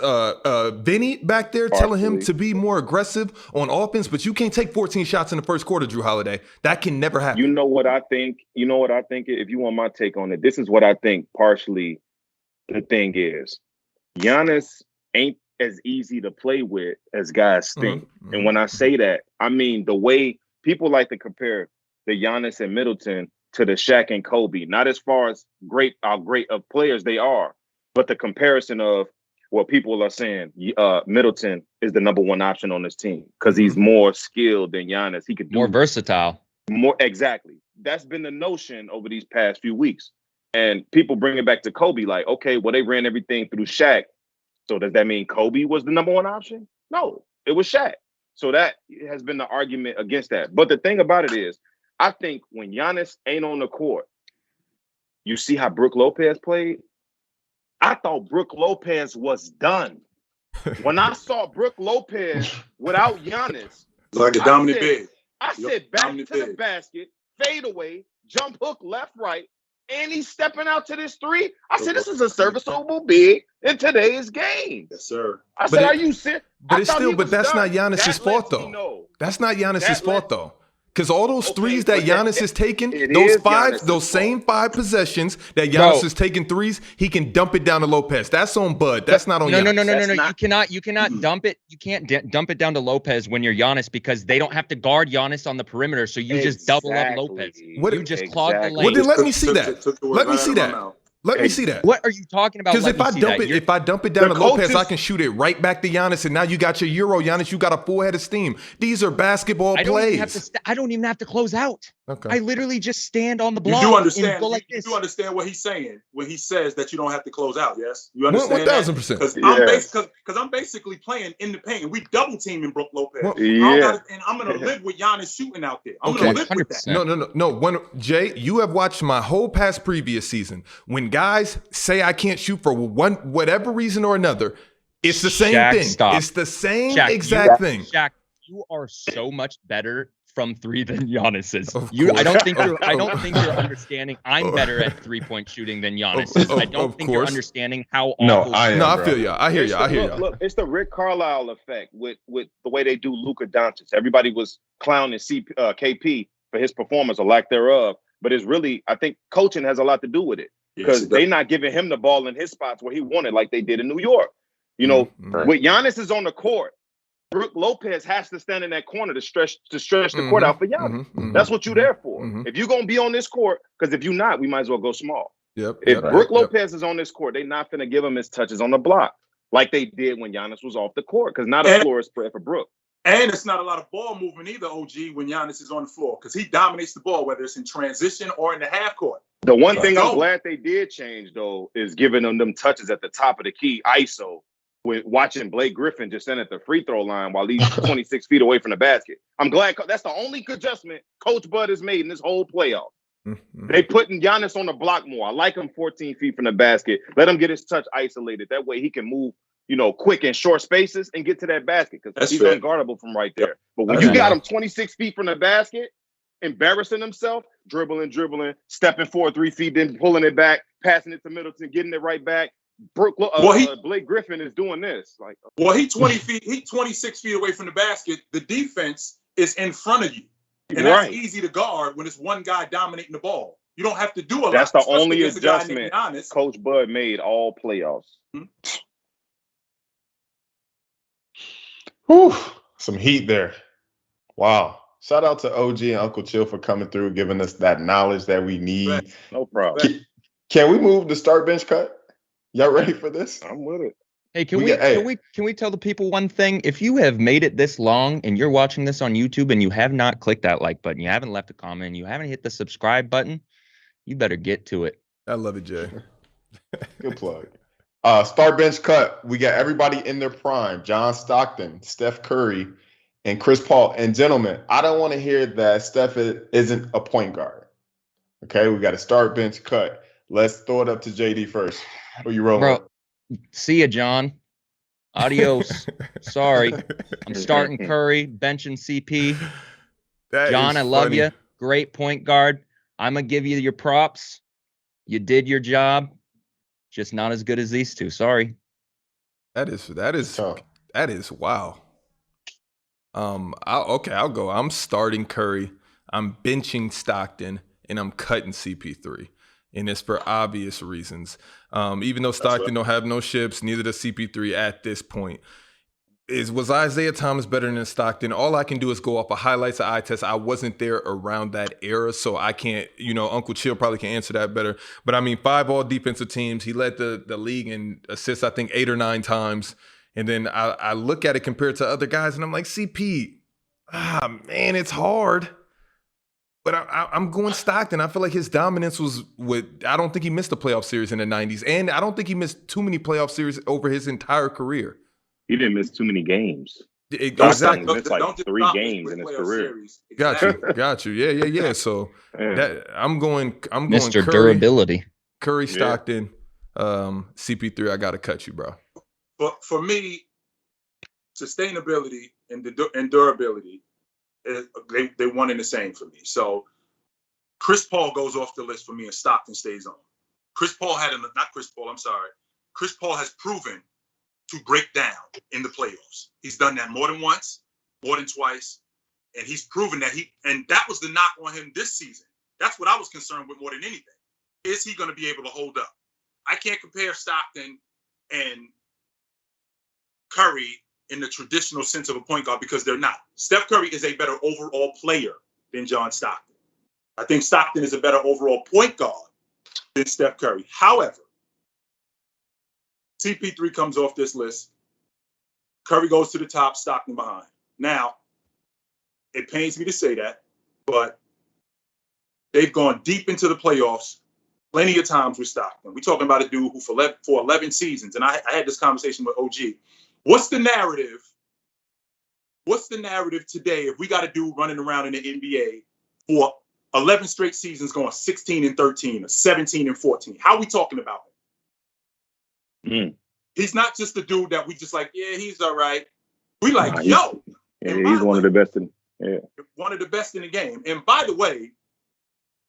Vinny back there telling him to be more aggressive on offense, but you can't take 14 shots in the first quarter, Drew Holiday. That can never happen. You know what I think? If you want my take on it, this is what I think partially the thing is. Giannis ain't as easy to play with as guys think. Mm-hmm. And when I say that, I mean the way people like to compare the Giannis and Middleton to the Shaq and Kobe, not as far as how great of players they are, but the comparison of what people are saying, Middleton is the number one option on this team because he's more skilled than Giannis. He could do more versatile. More exactly. That's been the notion over these past few weeks. And people bring it back to Kobe, like, okay, well, they ran everything through Shaq. So does that mean Kobe was the number one option? No, it was Shaq. So that has been the argument against that. But the thing about it is, I think when Giannis ain't on the court, you see how Brook Lopez played? I thought Brook Lopez was done. When I saw Brook Lopez without Giannis, like a dominant big. I said back to the basket, fade away, jump hook left, right, and he's stepping out to this three. I said, this is a serviceable big in today's game. Yes, sir. I said, are you serious? But that's not Giannis's fault, though. That's not Giannis's fault, though. Because all those threes that Giannis is taking, those same 5 possessions that Giannis is taking threes, he can dump it down to Lopez. That's on Bud. That's not on Giannis. No. You cannot dump it. You can't dump it down to Lopez when you're Giannis because they don't have to guard Giannis on the perimeter. So you just double up Lopez. You just clog the lane. Well, then let me see that. Let me see that. Let me see that. What are you talking about? Because if I dump it down to Lopez, I can shoot it right back to Giannis, and now you got your Euro Giannis. You got a full head of steam. These are basketball plays. I don't even have to close out. Okay. I literally just stand on the block. You do understand? And go like you this. do understand what he's saying when he says that you don't have to close out? Yes, you understand 1,000%. Because I'm basically playing in the paint, and we double teaming Brook Lopez. And I'm gonna live with Giannis shooting out there. I'm gonna live with that. No. Jay, you have watched my whole past previous season. When guys say I can't shoot for whatever reason or another, it's the same thing. Stop. It's the same exact thing. Shaq, you are so much better from three than Giannis is. I don't think you're understanding. I'm better at 3-point shooting than Giannis is. I don't think you're understanding how awful. I feel you. I hear you. Look, it's the Rick Carlisle effect with the way they do Luka Doncic. Everybody was clowning KP for his performance or lack thereof, but it's really, I think coaching has a lot to do with it because they're not giving him the ball in his spots where he wanted, like they did in New York. You know, with Giannis is on the court, Brook Lopez has to stand in that corner to stretch the court out for Giannis. That's what you're there for. If you're going to be on this court, because if you're not, we might as well go small. If Brook Lopez is on this court, they're not going to give him his touches on the block like they did when Giannis was off the court because not a floor is spread for Brook. And it's not a lot of ball movement either, OG, when Giannis is on the floor because he dominates the ball, whether it's in transition or in the half court. The one thing I'm glad they did change, though, is giving them touches at the top of the key, ISO, with watching Blake Griffin just stand at the free throw line while he's 26 feet away from the basket. I'm glad that's the only adjustment Coach Bud has made in this whole playoff. They putting Giannis on the block more. I like him 14 feet from the basket. Let him get his touch isolated. That way he can move, quick in short spaces and get to that basket because he's unguardable from right there. But when you got him 26 feet from the basket, embarrassing himself, dribbling, stepping forward 3 feet, then pulling it back, passing it to Middleton, getting it right back. Blake Griffin is doing this. He 26 feet away from the basket. The defense is in front of you. And that's easy to guard when it's one guy dominating the ball. You don't have to do a lot. That's the only adjustment Coach Bud made all playoffs. Whew, some heat there. Wow. Shout out to OG and Uncle Chill for coming through, giving us that knowledge that we need. No problem. Can we move the start bench cut? Y'all ready for this? I'm with it. Hey, can we tell the people one thing? If you have made it this long and you're watching this on YouTube and you have not clicked that like button, you haven't left a comment, you haven't hit the subscribe button, you better get to it. I love it, Jay. Good plug. Start bench cut. We got everybody in their prime. John Stockton, Steph Curry, and Chris Paul. And gentlemen, I don't want to hear that Steph isn't a point guard. Okay, we got a start bench cut. Let's throw it up to JD first. Who you rolling? Bro, see ya, John. Adios. Sorry. I'm starting Curry, benching CP. John, I love you. Great point guard. I'm going to give you your props. You did your job. Just not as good as these two. Sorry. That is wow. I'll go. I'm starting Curry. I'm benching Stockton, and I'm cutting CP3. And it's for obvious reasons. Even though Stockton don't have no ships, neither does CP3 at this point. Was Isaiah Thomas better than Stockton? All I can do is go off of highlights of eye test. I wasn't there around that era, so I can't, Uncle Chill probably can answer that better. But I mean, 5 all defensive teams. He led the league in assists, I think, 8 or 9 times. And then I look at it compared to other guys, and I'm like, CP, man, it's hard. But I'm going Stockton. I feel like his dominance was I don't think he missed a playoff series in the 90s. And I don't think he missed too many playoff series over his entire career. He didn't miss too many games. Exactly. He missed like 3 games in his career. Exactly. Got you. Yeah. So I'm going Mr. Curry, Durability. Curry, Stockton, CP3. I gotta cut you, bro. But for me, sustainability and durability, they one and the same for me. So Chris Paul goes off the list for me, and Stockton stays on. Chris Paul has proven to break down in the playoffs. He's done that more than once, more than twice, and he's proven that and that was the knock on him this season. That's what I was concerned with more than anything. Is he going to be able to hold up? I can't compare Stockton and Curry in the traditional sense of a point guard because they're not. Steph Curry is a better overall player than John Stockton. I think Stockton is a better overall point guard than Steph Curry. However, CP3 comes off this list. Curry goes to the top, Stockton behind. Now, it pains me to say that, but they've gone deep into the playoffs plenty of times with Stockton. We're talking about a dude who for 11 seasons, and I had this conversation with OG. What's the narrative? What's the narrative today if we got a dude running around in the NBA for 11 straight seasons going 16-13 or 17-14? How are we talking about him? He's not just the dude that we just like, yeah, he's all right. We like, yo. Yeah, he's one of the best one of the best in the game. And by the way,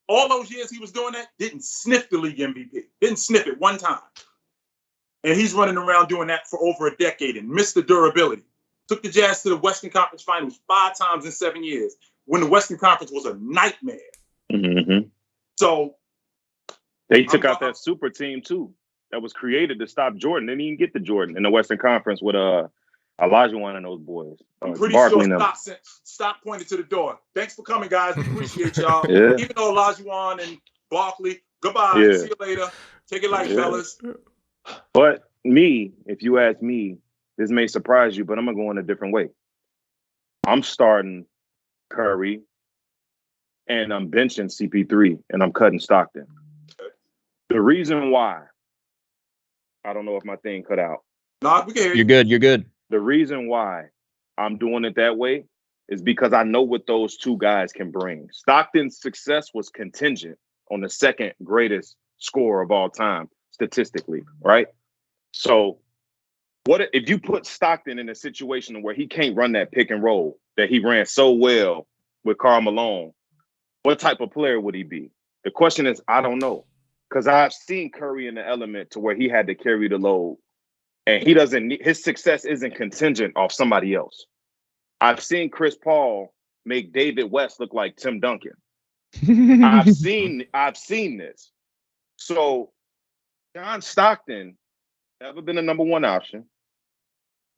all those years he was doing that, didn't sniff the league MVP. Didn't sniff it one time. And he's running around doing that for over a decade and missed the durability. Took the Jazz to the Western Conference Finals 5 times in 7 years when the Western Conference was a nightmare. Mm-hmm. So they took out that super team too that was created to stop Jordan. They didn't even get to Jordan in the Western Conference with Olajuwon and those boys. I'm pretty sure Stock pointed to the door. Thanks for coming, guys. We appreciate y'all. Even though Olajuwon and Barkley, goodbye. See you later. Take it light, fellas. But me, if you ask me, this may surprise you, but I'm going to go in a different way. I'm starting Curry, and I'm benching CP3, and I'm cutting Stockton. The reason why, I don't know if my thing cut out. No, we can hear you. You're good. The reason why I'm doing it that way is because I know what those two guys can bring. Stockton's success was contingent on the second greatest scorer of all time, statistically, right? So what if you put Stockton in a situation where he can't run that pick and roll that he ran so well with Karl Malone? What type of player would he be? The question is, I don't know. Because I've seen Curry in the element to where he had to carry the load. And his success isn't contingent off somebody else. I've seen Chris Paul make David West look like Tim Duncan. I've seen this. So John Stockton never been a number one option.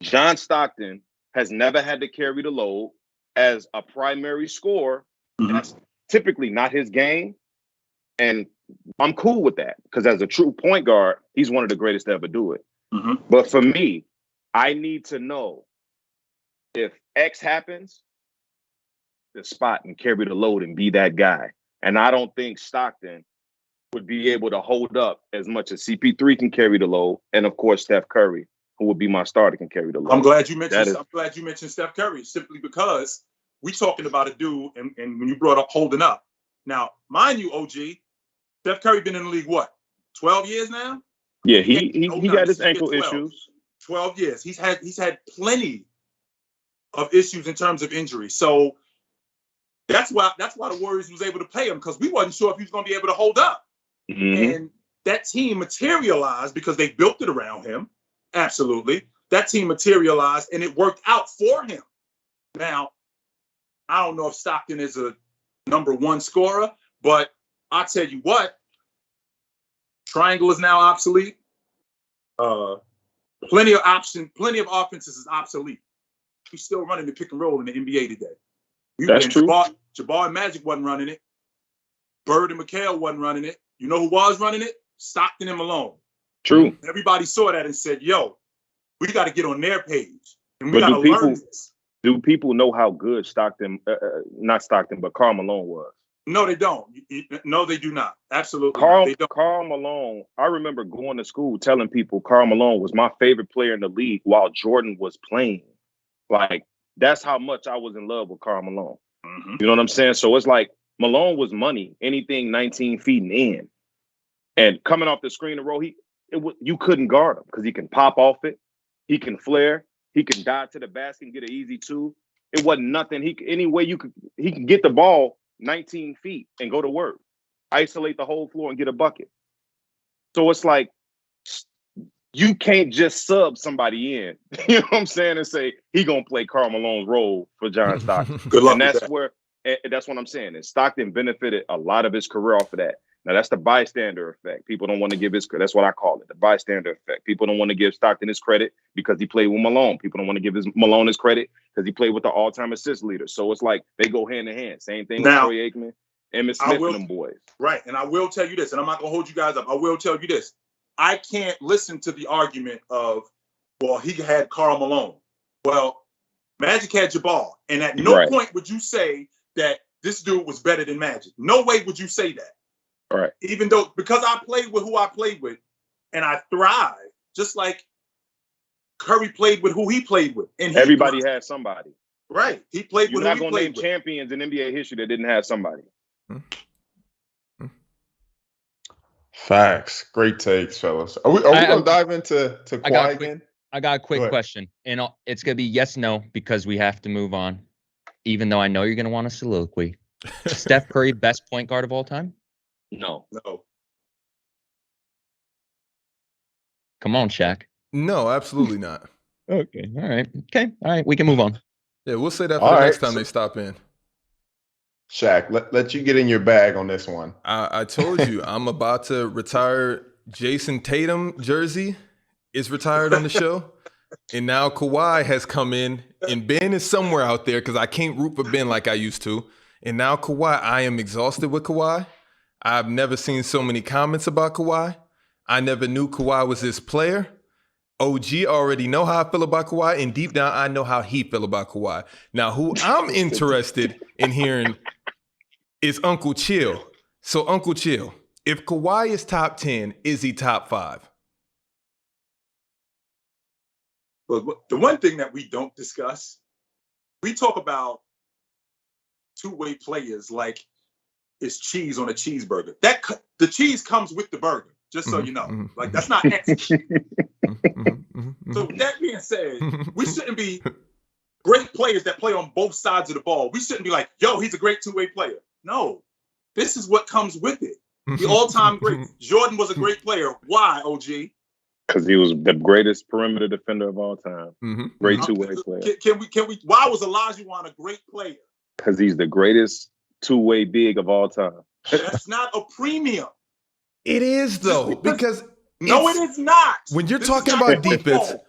John Stockton has never had to carry the load as a primary scorer. Mm-hmm. That's typically not his game. And I'm cool with that because as a true point guard, he's one of the greatest to ever do it. Mm-hmm. But for me, I need to know if X happens, the spot and carry the load and be that guy. And I don't think Stockton would be able to hold up as much as CP3 can carry the load. And of course, Steph Curry, who would be my starter, can carry the load. I'm glad you mentioned Steph Curry simply because we're talking about a dude, and when you brought up holding up. Now, mind you, OG, Steph Curry been in the league, what, 12 years now? Yeah, he got his ankle issues. 12 years. He's had plenty of issues in terms of injury. So that's why the Warriors was able to pay him, because we wasn't sure if he was going to be able to hold up. Mm-hmm. And that team materialized because they built it around him. Absolutely. That team materialized and it worked out for him. Now, I don't know if Stockton is a number one scorer, but I'll tell you what, triangle is now obsolete. Plenty of offenses is obsolete. He's still running the pick and roll in the NBA today. That's true. Jabbar and Magic wasn't running it. Bird and McHale wasn't running it. You know who was running it? Stockton and Malone. True. Everybody saw that and said, yo, we got to get on their page. And we got to learn this. Do people know how good not Stockton, but Karl Malone was? No, they don't. No, they do not. Absolutely. Karl Malone, I remember going to school telling people Karl Malone was my favorite player in the league while Jordan was playing. Like, that's how much I was in love with Karl Malone. Mm-hmm. You know what I'm saying? So it's like Malone was money, anything 19 feet and in. And coming off the screen and roll, you couldn't guard him because he can pop off it. He can flare. He can dive to the basket and get an easy two. It wasn't nothing. He can get the ball 19 feet and go to work, isolate the whole floor and get a bucket. So it's like, you can't just sub somebody in, you know what I'm saying, and say he gonna play Karl Malone's role for John Stockton. Good luck. And that's what I'm saying. And Stockton benefited a lot of his career off of that. Now that's the bystander effect. People don't want to give his credit. That's what I call it, the bystander effect. People don't want to give Stockton his credit because he played with Malone. People don't want to give Malone his credit because he played with the all-time assist leader. So it's like they go hand in hand. Same thing with Troy Aikman, Emmitt Smith, and them boys. Right. And I will tell you this, and I'm not gonna hold you guys up. I will tell you this. I can't listen to the argument of, well, he had Karl Malone. Well, Magic had Jabbar. And at no point would you say that this dude was better than Magic. No way would you say that. All right. Even though, because I played with who I played with and I thrived, just like Curry played with who he played with. And everybody had somebody. Right. He played with who he played with. You're not going to name champions in NBA history that didn't have somebody. Facts. Great takes, fellas. Are we going to dive into Kawhi again? I got a quick question. And it's going to be yes, no, because we have to move on. Even though I know you're going to want a soliloquy. Steph Curry, best point guard of all time? No. Come on, Shaq. No, absolutely not. Okay. All right. We can move on. Yeah, we'll say that for the next time they stop in. Shaq, let you get in your bag on this one. I told you, I'm about to retire. Jason Tatum jersey is retired on the show. And now Kawhi has come in, and Ben is somewhere out there because I can't root for Ben like I used to. And now Kawhi, I am exhausted with Kawhi. I've never seen so many comments about Kawhi. I never knew Kawhi was this player. OG already know how I feel about Kawhi, and deep down, I know how he feel about Kawhi. Now, who I'm interested in hearing is Uncle Chill. So, Uncle Chill, if Kawhi is top 10, is he top 5? Well, the one thing that we don't discuss, we talk about two-way players like it's cheese on a cheeseburger. The cheese comes with the burger, just so you know. Like, that's not extra. So with that being said, we shouldn't be great players that play on both sides of the ball. We shouldn't be like, yo, he's a great two-way player. No, this is what comes with it. The all-time great. Jordan was a great player. Why, OG? Because he was the greatest perimeter defender of all time. Great two-way player. Can we? Why was Olajuwon a great player? Because he's the greatest two-way big of all time. That's not a premium. It is, though, because no, it is not. When you're talking about defense,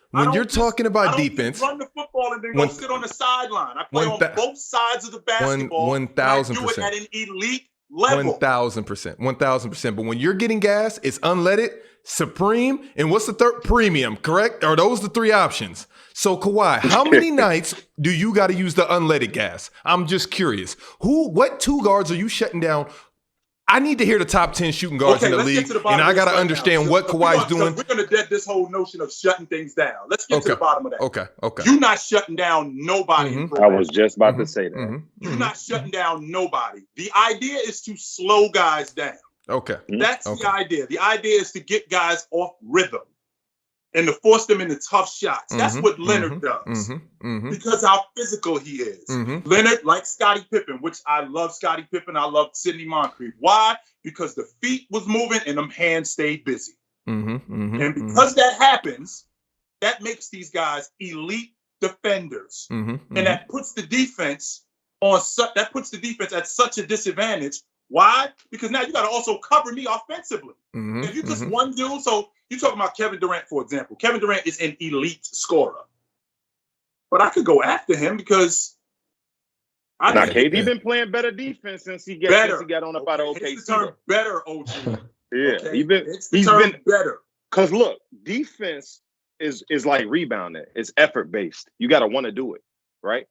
run the football and then go sit on the sideline. I play on both sides of the basketball. 1,000%. Do it at an elite level. 1,000%. 1,000%. But when you're getting gas, it's unleaded, supreme, and what's the third? Premium, correct? Are those the three options? So, Kawhi, how many nights do you got to use the unleaded gas? I'm just curious. What two guards are you shutting down? I need to hear the top 10 shooting guards in the league, and I got to understand what Kawhi's doing. We're going to dead this whole notion of shutting things down. Let's get to the bottom of that. Okay. You're not shutting down nobody. I was just about to say that. You're not shutting down nobody. The idea is to slow guys down. Okay. That's the idea. The idea is to get guys off rhythm. and to force them into tough shots. That's what Leonard does. Because how physical he is. Leonard, like Scottie Pippen, which I love Scottie Pippen, I love Sidney Moncrief. Why? Because the feet was moving and them hands stayed busy. And because that happens, that makes these guys elite defenders. And that puts the defense at such a disadvantage. Why? Because now you got to also cover me offensively. If you just one dude, so you talking about Kevin Durant, for example. Kevin Durant is an elite scorer. But I could go after him because KD been playing better defense since he got on up out of OKC. It's the term better, OG. Yeah, okay? he's been better. Because look, defense is like rebounding. It's effort based. You got to want to do it, right?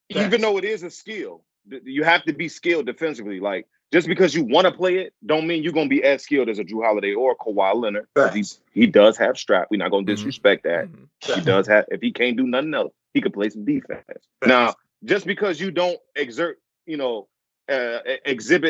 Yes. Even though it is a skill, you have to be skilled defensively. Like, just because you want to play it, don't mean you're going to be as skilled as a Drew Holiday or a Kawhi Leonard. He does have strap. We're not going to disrespect that. He does have. If he can't do nothing else, he could play some defense. Now, just because you don't exhibit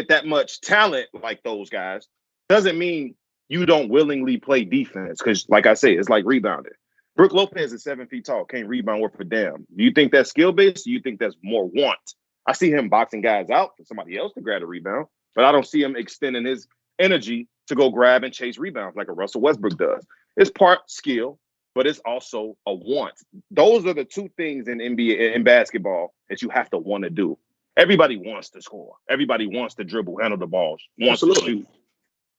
that much talent like those guys, doesn't mean you don't willingly play defense. Because, like I say, it's like rebounding. Brook Lopez is 7 feet tall, can't rebound worth a damn. Do you think that's skill based? Or you think that's more want? I see him boxing guys out for somebody else to grab a rebound, but I don't see him extending his energy to go grab and chase rebounds like a Russell Westbrook does. It's part skill, but it's also a want. Those are the two things in NBA and basketball that you have to want to do. Everybody wants to score. Everybody wants to dribble, handle the balls, wants to shoot.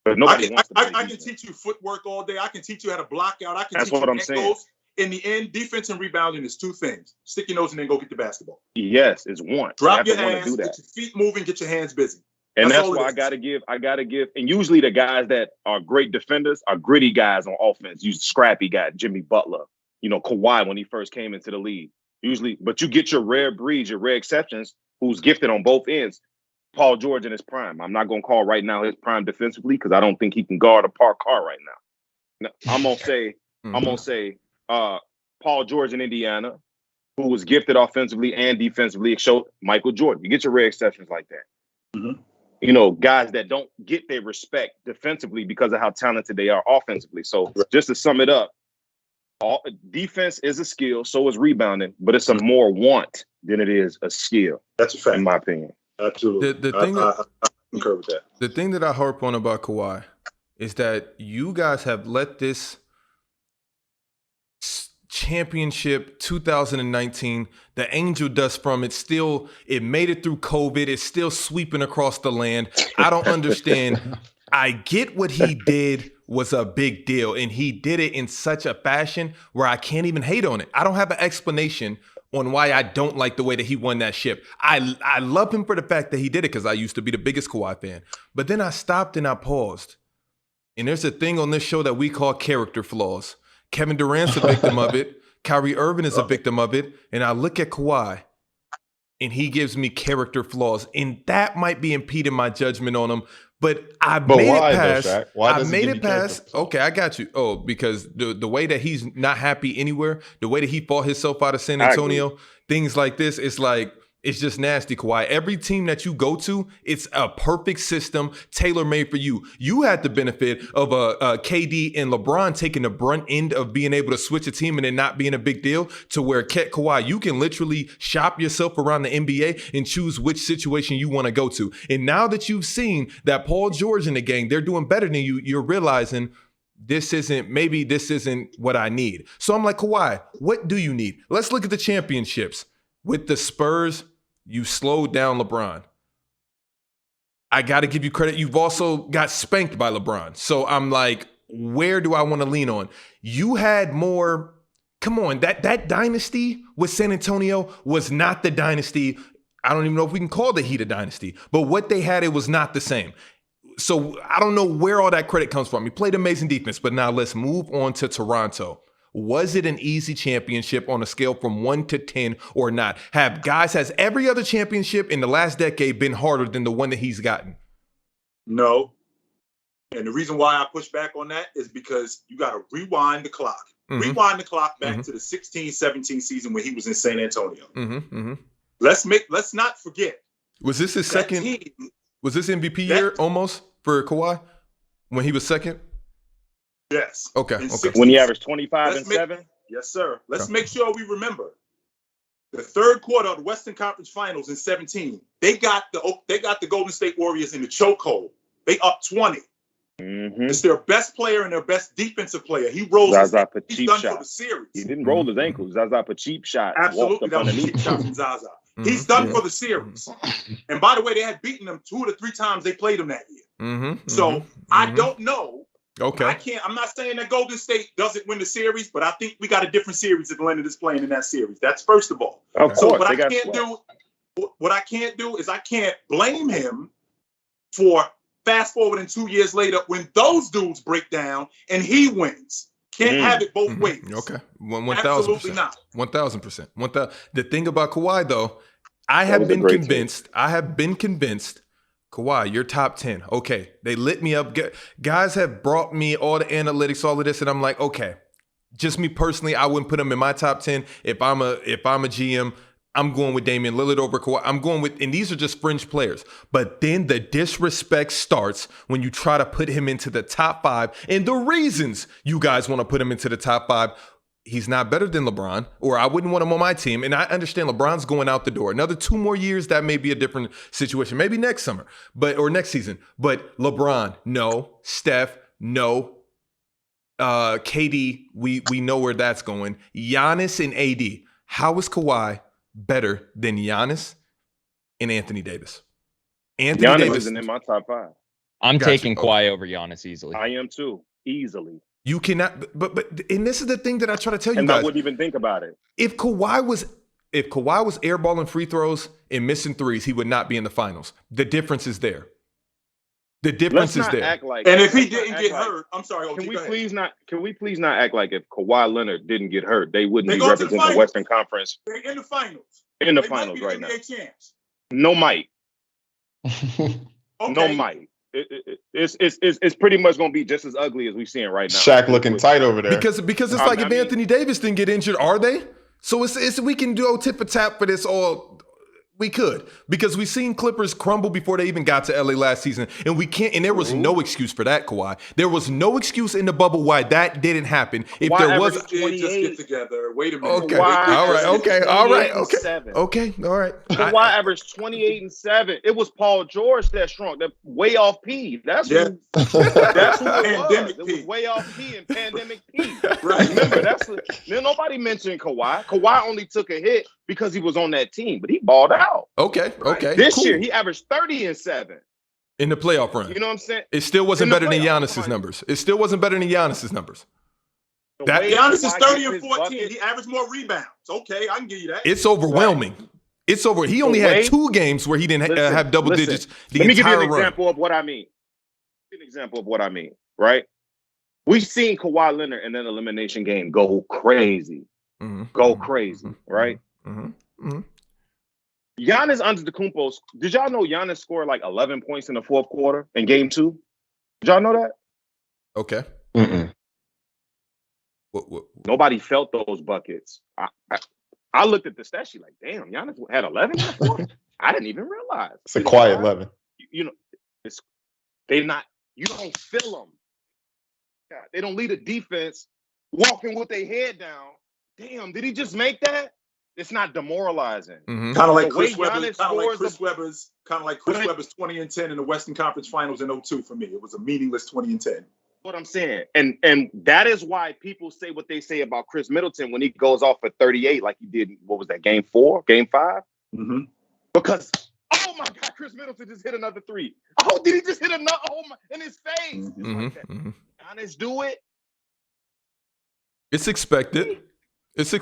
But nobody wants to play I can teach you footwork all day. I can teach you how to block out. I can teach you what I'm saying. In the end, defense and rebounding is two things. Stick your nose and then go get the basketball. Yes, it's one. Drop your hands, get your feet moving, get your hands busy. And that's why I gotta give. And usually the guys that are great defenders are gritty guys on offense. You scrappy guy, Jimmy Butler, Kawhi when he first came into the league. Usually, but you get your rare breeds, your rare exceptions, who's gifted on both ends. Paul George in his prime. I'm not gonna call right now his prime defensively because I don't think he can guard a parked car right now. I'm gonna say Paul George in Indiana, who was gifted offensively and defensively. It showed Michael Jordan. You get your rare exceptions like that. Guys that don't get their respect defensively because of how talented they are offensively. So just to sum it up, defense is a skill, so is rebounding, but it's a more want than it is a skill. That's a fact, in my opinion. Absolutely. I concur with that. The thing that I harp on about Kawhi is that you guys have let this championship 2019, the angel dust from it it made it through COVID. It's still sweeping across the land. I don't understand. I get what he did was a big deal, and he did it in such a fashion where I can't even hate on it. I don't have an explanation on why I don't like the way that he won that ship. I love him for the fact that he did it because I used to be the biggest Kawhi fan. But then I stopped and I paused. And there's a thing on this show that we call character flaws. Kevin Durant's a victim of it. Kyrie Irving is a victim of it. And I look at Kawhi and he gives me character flaws. And that might be impeding my judgment on him. But I made it past. I made it past. Okay, I got you. Oh, because the way that he's not happy anywhere, the way that he fought himself out of San Antonio, things like this, it's like, it's just nasty, Kawhi. Every team that you go to, it's a perfect system, tailor-made for you. You had the benefit of a KD and LeBron taking the brunt end of being able to switch a team and it not being a big deal to where Kawhi, you can literally shop yourself around the NBA and choose which situation you want to go to. And now that you've seen that Paul George and the gang, they're doing better than you, you're realizing this isn't what I need. So I'm like, Kawhi, what do you need? Let's look at the championships. With the Spurs, you slowed down LeBron. I got to give you credit. You've also got spanked by LeBron. So I'm like, where do I want to lean on? You had more. Come on, that dynasty with San Antonio was not the dynasty. I don't even know if we can call the Heat a dynasty. But what they had, it was not the same. So I don't know where all that credit comes from. He played amazing defense. But now let's move on to Toronto. Was it an easy championship on a scale from 1 to 10 or not? Has every other championship in the last decade been harder than the one that he's gotten? No. And the reason why I push back on that is because you got to rewind the clock. Rewind the clock back to the 16-17 season when he was in San Antonio. Let's not forget. Was this his second? Was this MVP year almost for Kawhi when he was second? Yes. Okay. In Okay. 16. When he averaged 25 and 7? Yes, sir. Let's Okay. make sure we remember the third quarter of the Western Conference Finals in 17. They got the Golden State Warriors in the chokehold. They up 20. Mm-hmm. It's their best player and their best defensive player. He rolls his Zaza ankle. He's cheap done shot. for the series. He didn't roll his ankles. Zaza a cheap shot. Absolutely, that was a underneath. cheap shot from Zaza. He's done for the series. And by the way, they had beaten them 2 to 3 times they played him that year. So I don't know. Okay. I'm not saying that Golden State doesn't win the series, but I think we got a different series that Leonard is playing in that series. That's first of all. Of course, so what I can't do is I can't blame him for fast forwarding 2 years later when those dudes break down and he wins. Can't have it both ways. Okay. 1,000%. Absolutely not. 1,000%. The thing about Kawhi, though, I have been convinced, Kawhi, you're top 10. Okay. They lit me up. Guys have brought me all the analytics, all of this, and I'm like, okay. Just me personally, I wouldn't put him in my top 10. If I'm a GM, I'm going with Damian Lillard over Kawhi. I'm going with, and these are just fringe players. But then the disrespect starts when you try to put him into the top 5. And the reasons you guys want to put him into the top 5, he's not better than LeBron, or I wouldn't want him on my team. And I understand LeBron's going out the door. Another 2 more years, that may be a different situation. Maybe next summer, or next season. But LeBron, no. Steph, no. KD, we know where that's going. Giannis and AD. How is Kawhi better than Giannis and Anthony Davis? Giannis Davis isn't in my top 5. I'm taking Kawhi over Giannis easily. I am too, easily. You cannot, but and this is the thing that I try to tell you and guys. I wouldn't even think about it. If Kawhi was airballing free throws and missing threes, he would not be in the finals. The difference is there. The difference is there. Act like, and if he didn't get hurt, I'm sorry. Can we please not act like if Kawhi Leonard didn't get hurt, they wouldn't be representing the Western Conference. They're in the finals. In the finals right now. Champs. No might. Okay. No might. It's pretty much going to be just as ugly as we're seeing right now. Shaq looking tight over there. Because it's like if Anthony Davis didn't get injured, are they? So it's we can do tip for tap for this all. We could, because we've seen Clippers crumble before they even got to LA last season, and we can't. And there was no excuse for that, Kawhi. There was no excuse in the bubble why that didn't happen. If there was, just get together. Wait a minute. Okay. All right. Okay. All right. Okay. 7. Okay. All right. Kawhi averaged 28 and 7. It was Paul George that shrunk. That way off P. That's who it was. It was way off P and pandemic P. Right. Remember, nobody mentioned Kawhi. Kawhi only took a hit because he was on that team, but he balled out. Okay. This year he averaged 30 and 7 in the playoff run. You know what I'm saying? It still wasn't better than Giannis's numbers. It still wasn't better than Giannis's numbers. Giannis is 30 and 14. He averaged more rebounds. Okay, I can give you that. It's overwhelming. Right. It's over. He only had 2 games where he didn't have double digits. Let me give you an example of what I mean. Right? We've seen Kawhi Leonard in an elimination game go crazy. Right? Giannis Antetokounmpo. Did y'all know Giannis scored like 11 points in the 4th quarter in game 2? Did y'all know that? Okay. What? Nobody felt those buckets. I looked at the stat sheet like, damn, Giannis had 11 in the 4th. I didn't even realize. It's a quiet 11. You don't feel them. They don't lead a defense walking with their head down. Damn, did he just make that? It's not demoralizing. Kind of like Chris Webber's 20 and 10 in the Western Conference Finals in 02 for me. It was a meaningless 20 and 10. What I'm saying. And that is why people say what they say about Chris Middleton when he goes off for 38 like he did, what was that, game 4, game 5? Mm-hmm. Because, oh my God, Chris Middleton just hit another 3. Oh, did he just hit another, in his face? Giannis do it. It's expected. It's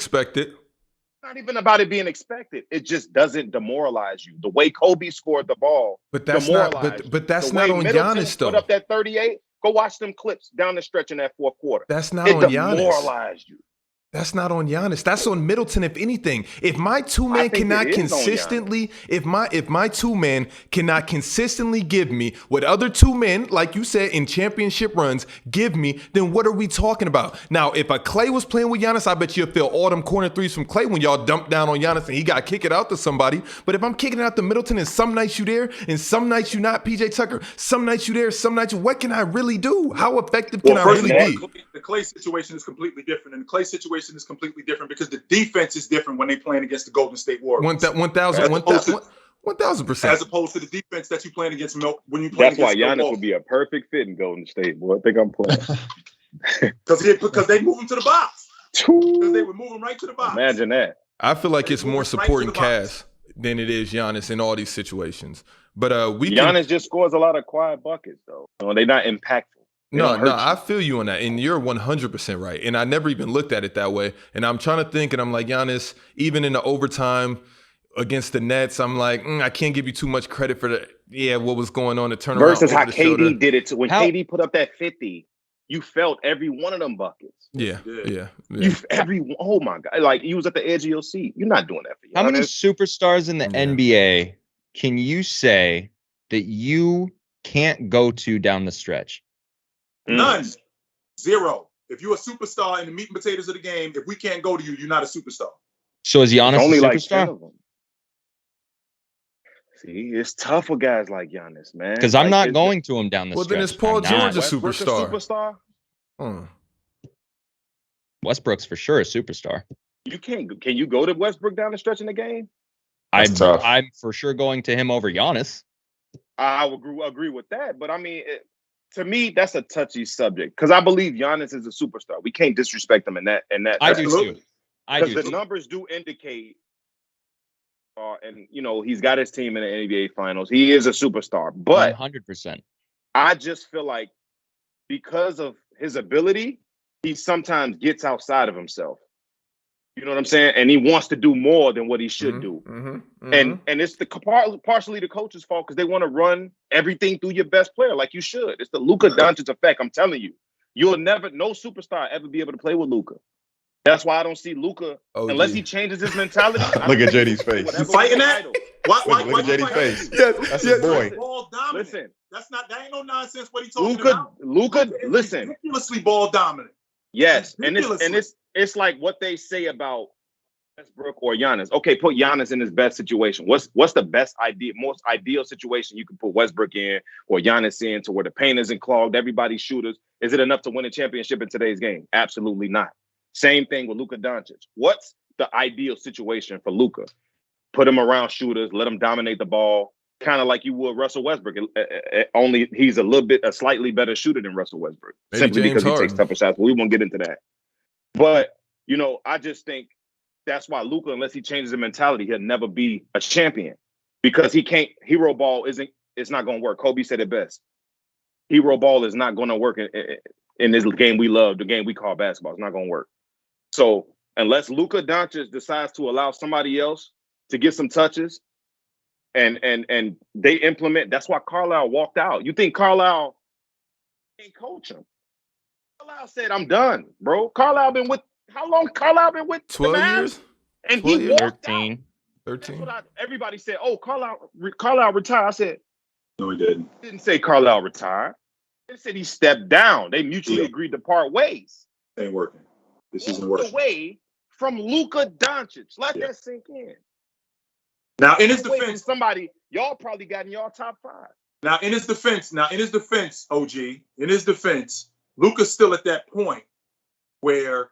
not even about it being expected. It just doesn't demoralize you. The way Kobe scored the ball, but that's not on Giannis though. Put up that 38. Go watch them clips down the stretch in that 4th quarter. That's not on Giannis. It demoralized you. That's not on Giannis. That's on Middleton, if anything. If my two-man cannot consistently, if my two-man cannot consistently give me what other two men, like you said, in championship runs, give me, then what are we talking about? Now, if a Klay was playing with Giannis, I bet you'll feel all them corner threes from Klay when y'all dumped down on Giannis and he got to kick it out to somebody. But if I'm kicking it out to Middleton and some nights you there and some nights you not, PJ Tucker, some nights you there, some nights what can I really do? How effective can I really be? The Klay situation is completely different, and the Klay situation is completely different because the defense is different when they playing against the Golden State Warriors. 1,000%. As opposed to the defense that you playing against when you That's play against why Giannis would be a perfect fit in Golden State, boy. I think I'm playing. Because they move him to the box. Because they would move him right to the box. Imagine that. I feel like it's more supporting cast than it is Giannis in all these situations. But Giannis just scores a lot of quiet buckets, though. They're not impactful. No, I feel you on that. And you're 100% right. And I never even looked at it that way. And I'm trying to think, and I'm like, Giannis, even in the overtime against the Nets, I'm like, I can't give you too much credit for what was going on to turn around. Versus how KD did it. When KD put up that 50, you felt every one of them buckets. Yeah. Oh my God. Like, you was at the edge of your seat. You're not doing that for Giannis. How many superstars in the NBA can you say that you can't go to down the stretch? None. Zero. If you're a superstar in the meat and potatoes of the game, if we can't go to you, you're not a superstar. So is Giannis only a like superstar? 10 of them. See, it's tough for guys like Giannis, man. Because I'm not going to him down the stretch. Well, then is Paul George a superstar? Westbrook's for sure a superstar. You can't. Can you go to Westbrook down the stretch in the game? I'm for sure going to him over Giannis. I would agree with that, but I mean, to me, that's a touchy subject because I believe Giannis is a superstar. We can't disrespect him in that. I do too. Because the numbers do indicate, and he's got his team in the NBA Finals. He is a superstar, but 100%. I just feel like because of his ability, he sometimes gets outside of himself. You know what I'm saying? And he wants to do more than what he should do. And it's partially the coach's fault because they want to run everything through your best player like you should. It's the Luka Doncic effect. I'm telling you, no superstar ever be able to play with Luka. That's why I don't see Luka unless he changes his mentality. Look at JD's face. You fighting that? Look at JD's face. That's his boy. Ball dominant. Listen, that ain't no nonsense. What he talking about? Luka, listen. Ridiculously ball dominant. Yes, and it's like what they say about Westbrook or Giannis. Okay, put Giannis in his best situation. What's the most ideal situation you can put Westbrook in or Giannis in to where the paint isn't clogged, everybody's shooters? Is it enough to win a championship in today's game? Absolutely not. Same thing with Luka Doncic. What's the ideal situation for Luka? Put him around shooters, let him dominate the ball, kind of like you would Russell Westbrook. Only he's a slightly better shooter than Russell Westbrook, simply because he takes tougher shots. But we won't get into that. But I just think that's why Luka, unless he changes his mentality, he'll never be a champion because he can't. Hero ball it's not going to work. Kobe said it best. Hero ball is not going to work in this game we love, the game we call basketball. It's not going to work. So unless Luka Doncic decides to allow somebody else to get some touches, and they implement, that's why Carlisle walked out. You think Carlisle can't coach him? Carlisle said, "I'm done, bro." Carlisle been with how long? Carlisle been with 12 years, and he walked 13. out. 13. That's what everybody said. Oh, Carlisle retired. I said, no, he didn't. Didn't say Carlisle retired. They said he stepped down. They mutually agreed to part ways. Ain't working. This isn't working. Away from Luka Doncic. Let that sink in. Now, in his defense, somebody y'all probably got in y'all top 5. Now, in his defense, OG, in his defense, Luka's still at that point where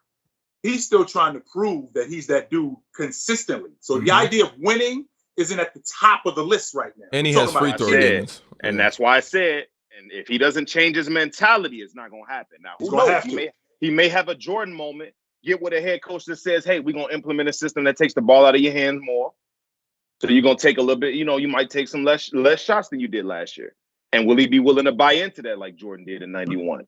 he's still trying to prove that he's that dude consistently. So the idea of winning isn't at the top of the list right now. And he has free throw games. And that's why I said, and if he doesn't change his mentality, it's not going to happen. Now, who knows? He may have a Jordan moment, get with a head coach that says, hey, we're going to implement a system that takes the ball out of your hands more. So you're going to take a little bit, you might take some less shots than you did last year. And will he be willing to buy into that like Jordan did in 91?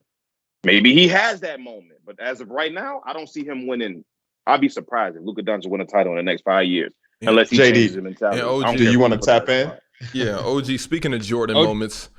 Maybe he has that moment. But as of right now, I don't see him winning. I'd be surprised if Luka Doncic win a title in the next 5 years. Unless he changes his mentality. Do you want to tap in? Yeah, OG, speaking of Jordan moments,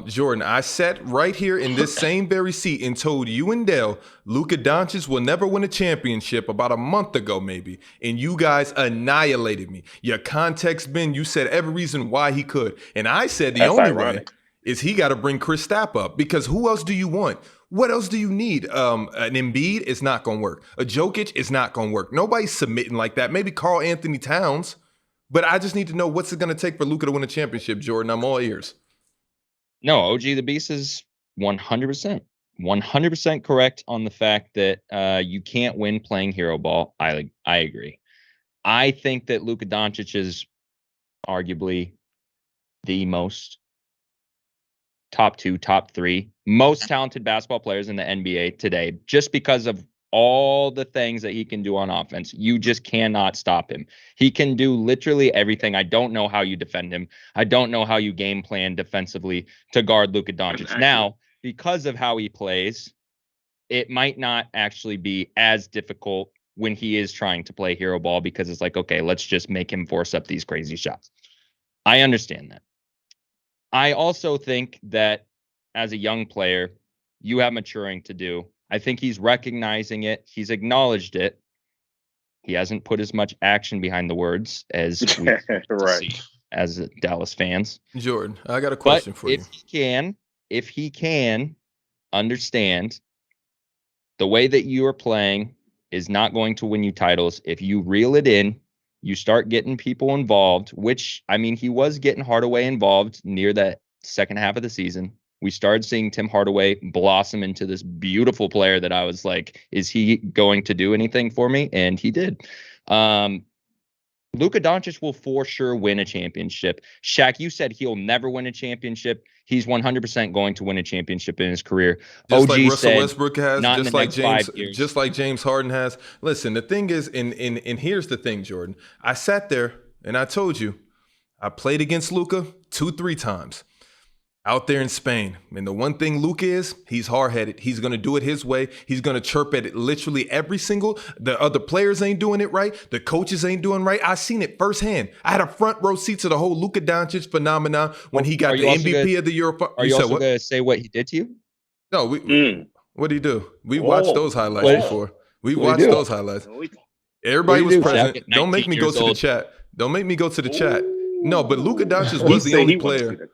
Jordan, I sat right here in this same very seat and told you and Dale Luka Doncic will never win a championship about a month ago, maybe. And you guys annihilated me. Your context, Ben, you said every reason why he could. And I said the only way is he got to bring Kristaps up, because who else do you want? What else do you need? An Embiid is not going to work. A Jokic is not going to work. Nobody's submitting like that. Maybe Karl Anthony Towns. But I just need to know what's it going to take for Luka to win a championship, Jordan. I'm all ears. No, OgDaBeast is 100% correct on the fact that you can't win playing hero ball. I agree. I think that Luka Doncic is arguably the most top 2, top 3 most talented basketball players in the NBA today, just because of all the things that he can do on offense. You just cannot stop him. He can do literally everything. I don't know how you defend him. I don't know how you game plan defensively to guard Luka Doncic. Now, because of how he plays, it might not actually be as difficult when he is trying to play hero ball, because it's like, okay, let's just make him force up these crazy shots. I understand that. I also think that as a young player, you have maturing to do. I think he's recognizing it. He's acknowledged it. He hasn't put as much action behind the words as we see as Dallas fans. Jordan, I got a question for you. If he can understand the way that you are playing is not going to win you titles. If you reel it in, you start getting people involved, which, I mean, he was getting Hardaway involved near that second half of the season. We started seeing Tim Hardaway blossom into this beautiful player that I was like, is he going to do anything for me? And he did. Luka Doncic will for sure win a championship. Shaq, you said he'll never win a championship. He's 100% going to win a championship in his career. Just OG like Russell said, Westbrook has, not just in the like next James, 5 years. just like James Harden has. Listen, the thing is, and here's the thing, Jordan. I sat there and I told you, I played against Luka 2-3 times out there in Spain. And the one thing Luka is, he's hard-headed. He's going to do it his way. He's going to chirp at it literally every single, the other players ain't doing it right. The coaches ain't doing right. I seen it firsthand. I had a front row seat to the whole Luka Doncic phenomenon when he got the MVP of the Euro. Are you also going to say what he did to you? No, what did he do? We watched those highlights before. We watched those highlights. Everybody was present. Don't make me go to the chat. Don't make me go to the chat. No, but Luka Doncic was the only player.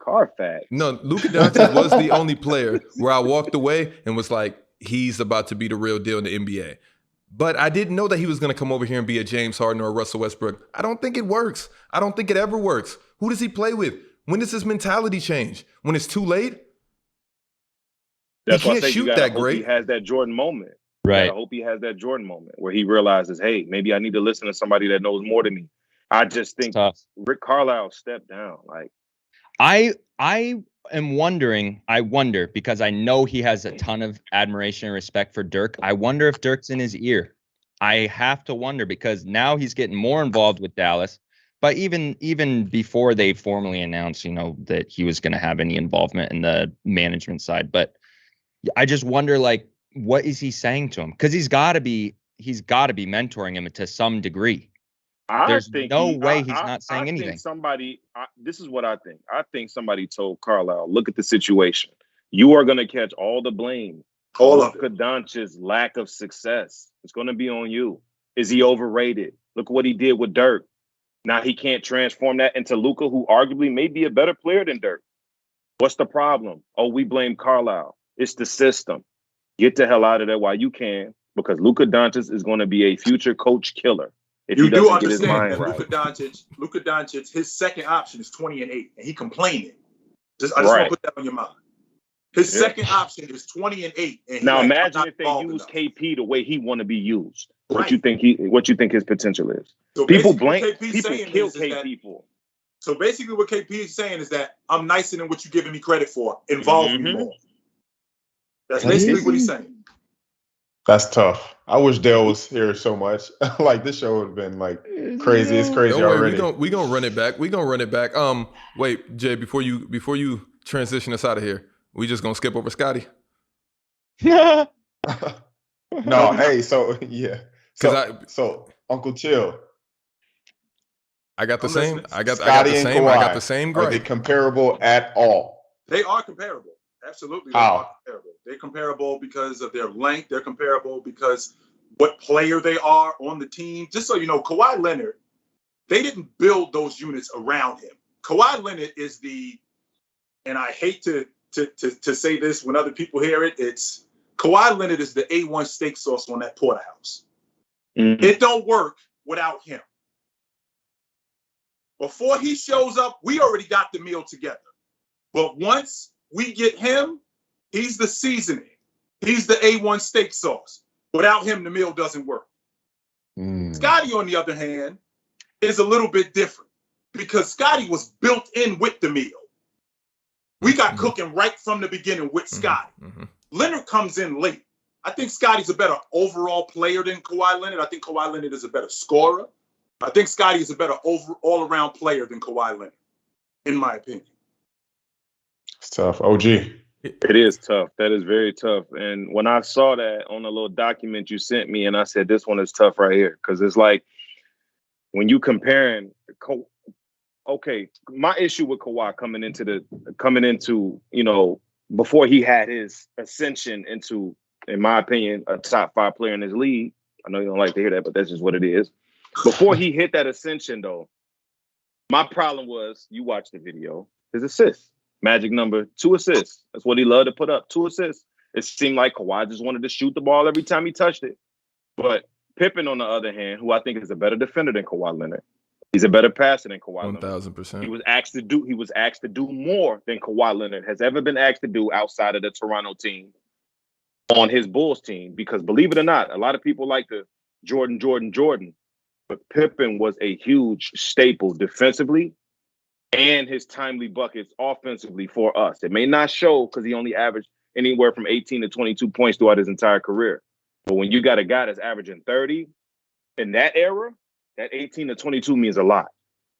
No, Luka Doncic was the only player where I walked away and was like, he's about to be the real deal in the NBA. But I didn't know that he was going to come over here and be a James Harden or a Russell Westbrook. I don't think it works. I don't think it ever works. Who does he play with? When does his mentality change? When it's too late? That's he can't shoot that great. He has that Jordan moment. Right. I hope he has that Jordan moment where he realizes, hey, maybe I need to listen to somebody that knows more than me. I just think Rick Carlisle stepped down. Like, I am wondering. I wonder, because I know he has a ton of admiration and respect for Dirk. I wonder if Dirk's in his ear. I have to wonder, because now he's getting more involved with Dallas. But even before they formally announced, that he was going to have any involvement in the management side. But I just wonder, like, what is he saying to him? Because he's got to be mentoring him to some degree. There's no way he's not saying anything. This is what I think. I think somebody told Carlisle, look at the situation. You are going to catch all the blame. Luka Doncic's lack of success. It's going to be on you. Is he overrated? Look what he did with Dirk. Now he can't transform that into Luka, who arguably may be a better player than Dirk. What's the problem? Oh, we blame Carlisle. It's the system. Get the hell out of there while you can, because Luka Doncic is going to be a future coach killer. If you do understand that Luka Doncic, his second option is 20-8, and he complaining. I just want to put that on your mind. His second option is 20-8. And now imagine if they use KP the way he want to be used. What you think his potential is? So people kill KP for. So basically, what KP is saying is that I'm nicer than what you're giving me credit for. Involve me more. That's basically what he's saying. That's tough. I wish Dale was here so much. Like, this show would have been like crazy. It's crazy already. We gonna run it back. Wait, Jay, before you transition us out of here, we just gonna skip over Scotty. No, hey, so yeah. So Uncle Chill. I got the same. I got the Scotty same. Kawhi, I got the same gripe. Are they comparable at all? They are comparable. Absolutely, they are comparable. They're comparable because of their length. They're comparable because what player they are on the team. Just so you know, Kawhi Leonard, they didn't build those units around him. Kawhi Leonard is and I hate to say this when other people hear it, it's Kawhi Leonard is the A1 steak sauce on that porterhouse. Mm-hmm. It don't work without him. Before he shows up, we already got the meal together. But once we get him, he's the seasoning. He's the A1 steak sauce. Without him, the meal doesn't work. Scotty, on the other hand, is a little bit different because Scotty was built in with the meal. We got cooking right from the beginning with Scotty. Leonard comes in late. I think Scotty's a better overall player than Kawhi Leonard. I think Kawhi Leonard is a better scorer. I think Scotty is a better all-around player than Kawhi Leonard, in my opinion. It's tough. OG. It is tough. That is very tough. And when I saw that on a little document you sent me, and I said, this one is tough right here. Because it's like, when you comparing, okay, my issue with Kawhi coming into, you know, before he had his ascension into, in my opinion, a top 5 player in his league. I know you don't like to hear that, but that's just what it is. Before he hit that ascension, though, my problem was, you watch the video, his assists. Magic number, 2 assists. That's what he loved to put up, 2 assists. It seemed like Kawhi just wanted to shoot the ball every time he touched it. But Pippen, on the other hand, who I think is a better defender than Kawhi Leonard, he's a better passer than Kawhi Leonard. 1,000%. He was asked to do more than Kawhi Leonard has ever been asked to do outside of the Toronto team on his Bulls team. Because believe it or not, a lot of people like the Jordan. But Pippen was a huge staple defensively and his timely buckets offensively for us. It may not show because he only averaged anywhere from 18 to 22 points throughout his entire career. But when you got a guy that's averaging 30 in that era, that 18 to 22 means a lot.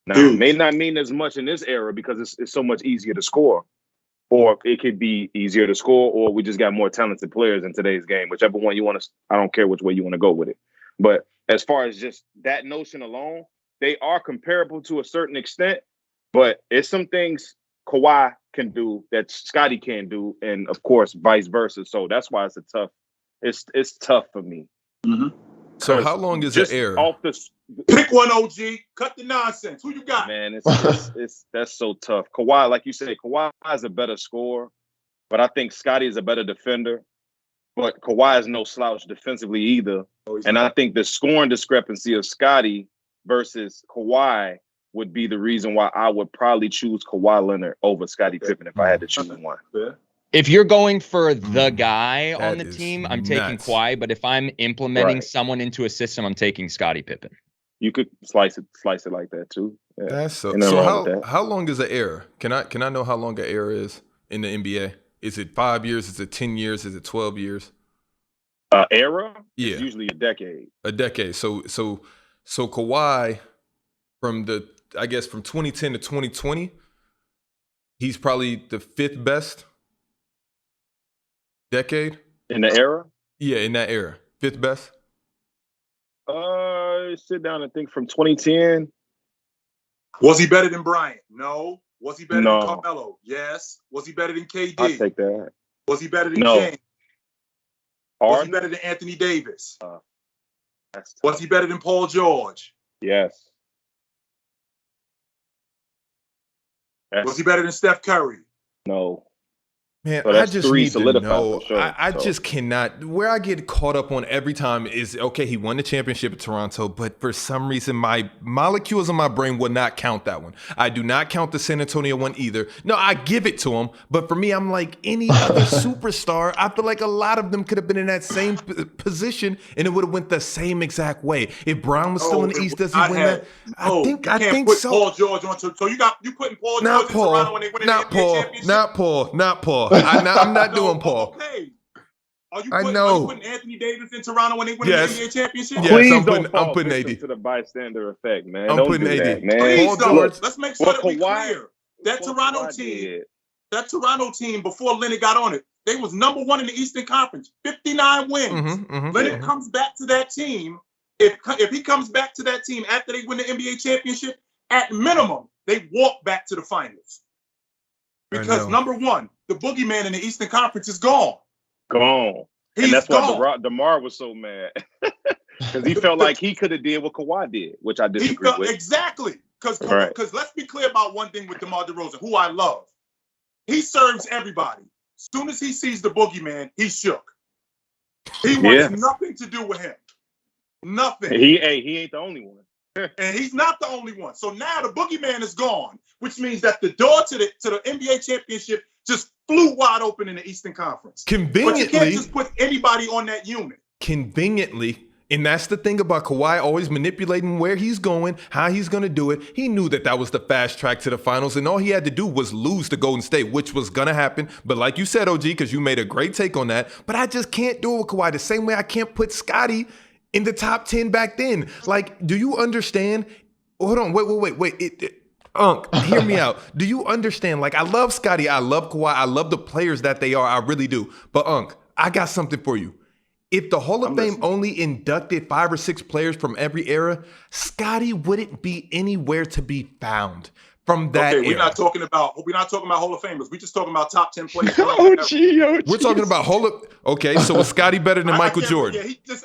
Now, it may not mean as much in this era because it's so much easier to score. Or it could be easier to score, or we just got more talented players in today's game. Whichever one you want to, I don't care which way you want to go with it. But as far as just that notion alone, they are comparable to a certain extent. But it's some things Kawhi can do that Scotty can't do, and of course, vice versa. So that's why it's tough for me. Mm-hmm. So how long is the air? Pick one, OG. Cut the nonsense. Who you got? Man, that's so tough. Kawhi, like you said, Kawhi is a better scorer, but I think Scotty is a better defender. But Kawhi is no slouch defensively either. And I think the scoring discrepancy of Scotty versus Kawhi would be the reason why I would probably choose Kawhi Leonard over Scottie Pippen if I had to choose one. If you're going for the guy on the team, I'm taking Kawhi. But if I'm implementing someone into a system, I'm taking Scottie Pippen. You could slice it like that too. Yeah. That's so how long is an era? Can I know how long an era is in the NBA? Is it 5 years? Is it 10 years? Is it 12 years? Era? Yeah. It's usually a decade. A decade. So Kawhi from 2010 to 2020, he's probably the 5th best decade. In the era? Yeah, in that era. 5th best? Sit down and think from 2010. Was he better than Bryant? No. Was he better than Carmelo? Yes. Was he better than KD? I'll take that. Was he better than James? Was he better than Anthony Davis? Was he better than Paul George? Yes. Was he better than Steph Curry? No. Man, I just need to know. I just cannot. Where I get caught up on every time is, okay, he won the championship at Toronto, but for some reason, my molecules in my brain will not count that one. I do not count the San Antonio one either. No, I give it to him, but for me, I'm like any other superstar. I feel like a lot of them could have been in that same position, and it would have went the same exact way. If Brown was still in the East, does he win that? I think so. Paul George on so you putting Paul George in Toronto when they win the NBA championship? Not Paul. I'm not doing Paul. Okay. Are you putting Anthony Davis in Toronto when they win the NBA championship? Yes, Please I'm putting AD to the bystander effect, man. I'm putting AD, man. Please don't. Let's make sure that we're clear. That Toronto team before Leonard got on it, they was number 1 in the Eastern Conference, 59 wins. Leonard comes back to that team. If he comes back to that team after they win the NBA championship, at minimum, they walk back to the finals. Because number one, the boogeyman in the Eastern Conference is gone. Gone. He's and that's gone. why DeMar was so mad. Because he felt like he could have did what Kawhi did, which I disagree with. Exactly. Because Right. let's be clear about one thing with DeMar DeRozan, who I love. He serves everybody. As soon as he sees the boogeyman, he's shook. He wants nothing to do with him. Nothing. He ain't the only one. And he's not the only one. So now the boogeyman is gone, which means that the door to the NBA championship just flew wide open in the Eastern Conference. Conveniently, but you can't just put anybody on that unit. Conveniently, and that's the thing about Kawhi always manipulating where he's going, how he's going to do it. He knew that was the fast track to the finals, and all he had to do was lose to Golden State, which was going to happen. But like you said, OG, because you made a great take on that, but I just can't do it with Kawhi the same way I can't put Scottie in the top 10 back then. Like, do you understand? Hold on, wait. Unc, hear me out. Do you understand? Like, I love Scottie, I love Kawhi, I love the players that they are, I really do. But Unc, I got something for you. If the Hall of Fame only inducted 5 or 6 players from every era, Scottie wouldn't be anywhere to be found from that era. We're not talking about Hall of Famers. We're just talking about top 10 players. We're talking about Okay, so is Scottie better than Michael Jordan? Yeah,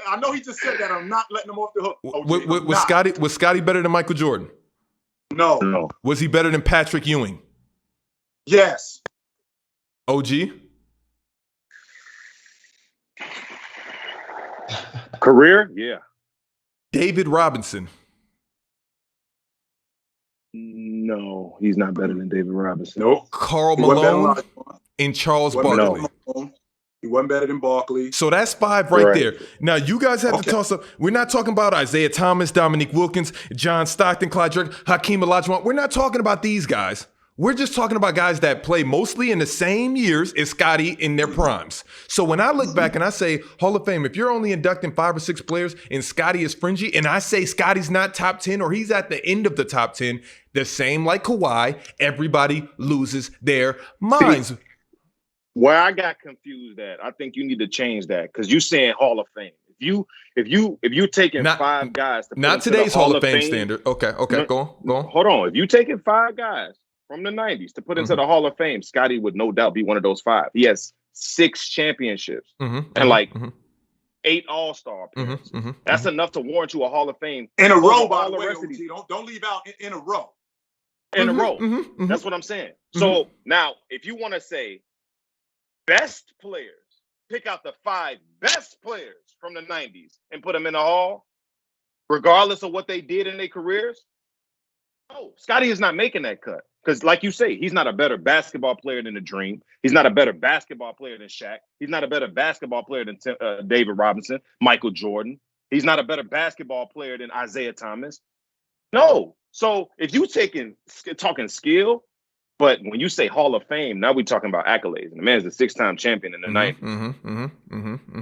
I know he just said that. I'm not letting him off the hook. Was Scottie better than Michael Jordan? No. Was he better than Patrick Ewing? Yes. OG? Career? Yeah. David Robinson? No, he's not better than David Robinson. Nope. Karl Malone and Charles Barkley? He wasn't better than Barkley. So that's 5 right there. Now, you guys have to toss up. We're not talking about Isaiah Thomas, Dominique Wilkins, John Stockton, Clyde Drake, Hakeem Olajuwon. We're not talking about these guys. We're just talking about guys that play mostly in the same years as Scottie in their primes. So when I look back and I say Hall of Fame, if you're only inducting 5 or 6 players and Scottie is fringy, and I say Scottie's not top 10 or he's at the end of the top 10, the same like Kawhi, everybody loses their minds. See, where I got confused at, I think you need to change that because you saying Hall of Fame. If you taking 5 guys to put not today's Hall of Fame standard. Okay, go on. Hold on. If you taking 5 guys from the 90s to put into the Hall of Fame, Scottie would no doubt be one of those 5. He has 6 championships and 8 All-Star appearances. That's enough to warrant you a Hall of Fame in a row. By the way, don't leave out in a row. In a row. That's what I'm saying. So now, if you want to say best players, pick out the 5 best players from the 90s and put them in the Hall, regardless of what they did in their careers. No, Scottie is not making that cut. Because like you say, he's not a better basketball player than the Dream. He's not a better basketball player than Shaq. He's not a better basketball player than David Robinson, Michael Jordan. He's not a better basketball player than Isaiah Thomas. No. So if you talking skill, but when you say Hall of Fame, now we're talking about accolades. And the man's a 6-time champion in the 90s.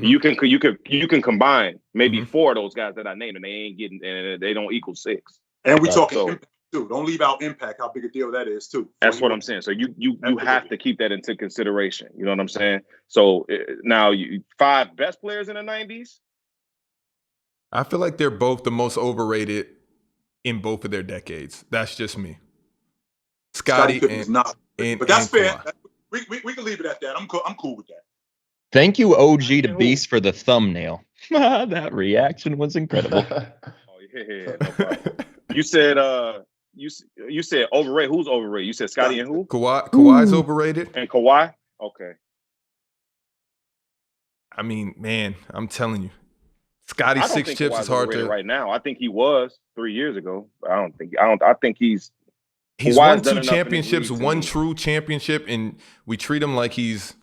You can combine maybe 4 of those guys that I named, and they ain't getting, and they don't equal 6. And we talking impact too. Don't leave out impact. How big a deal that is too. That's what I'm saying. So you have to keep that into consideration. You know what I'm saying? So now 5 best players in the 90s. I feel like they're both the most overrated in both of their decades. That's just me. Scottie and not. But that's fair. We can leave it at that. I'm cool with that. Thank you, OgDaBeast, for the thumbnail. That reaction was incredible. No problem. You said you said overrated. Who's overrated? You said Scottie and who? Kawhi's overrated. And Kawhi? Okay. I mean, man, I'm telling you. Scottie's 6 chips is hard to right now. I think he was 3 years ago. I think he's won 2 championships, 1 true championship, and we treat him like he's,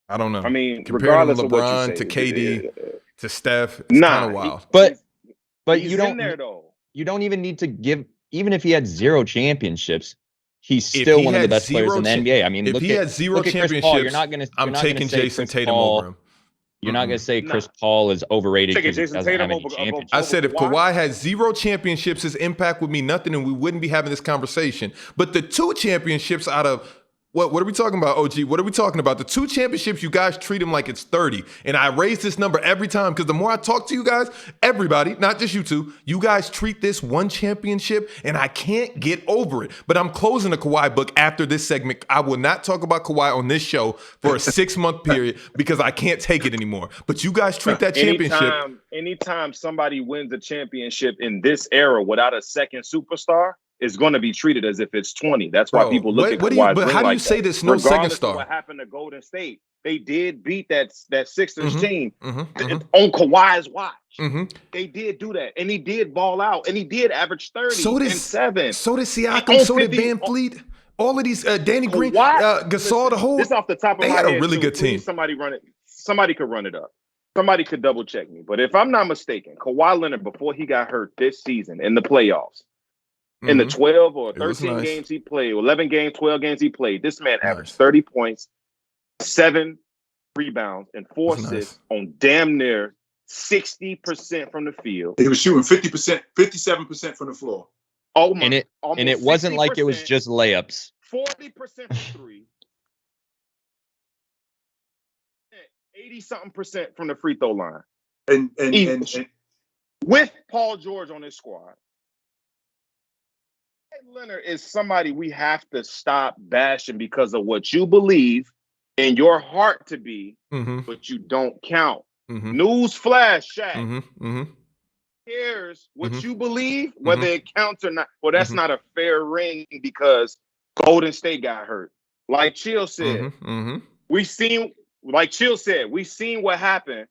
I don't know. I mean, comparing regardless LeBron of what you say, to KD to Steph, it's kind of wild. But you don't you don't even need to give, even if he had 0 championships, he's still one of the best players in the NBA. I mean, if he had 0 championships, I'm taking Jason Tatum over him. You're not going to say Chris Paul is overrated because he doesn't have any championships. I said if Kawhi had 0 championships, his impact would mean nothing and we wouldn't be having this conversation. But the 2 championships out of What are we talking about, OG? What are we talking about? The 2 championships, you guys treat them like it's 30. And I raise this number every time because the more I talk to you guys, everybody, not just you two, you guys treat this 1 championship and I can't get over it. But I'm closing the Kawhi book after this segment. I will not talk about Kawhi on this show for a 6-month period because I can't take it anymore. But you guys treat that championship. Anytime somebody wins a championship in this era without a second superstar, is going to be treated as if it's 20. That's why people look at Kawhi's but ring how do you like say that. this? No Regardless second star. Of what happened to Golden State? They did beat that Sixers team on Kawhi's watch. They did do that, and he did ball out, and he did average 30 and 7. So did Siakam. So did Van Fleet. All of these, Danny Green, Gasol, the whole. This off the top of my head. They had a really good team. Somebody run it. Somebody could run it up. Somebody could double check me. But if I'm not mistaken, Kawhi Leonard, before he got hurt this season in the playoffs, in the 12 or 13 games he played, 11 games, 12 games he played, this man averaged 30 points, 7 rebounds, and 4 assists on damn near 60% from the field. He was shooting 50%, 57% from the floor. And it wasn't like it was just layups. 40% from 3. 80-something% from the free throw line. And with Paul George on his squad. Leonard is somebody we have to stop bashing because of what you believe in your heart to be, but you don't count. News flash, Shaq. Cares what you believe, whether it counts or not. Well, that's not a fair ring because Golden State got hurt. Like Chill said, we seen what happened.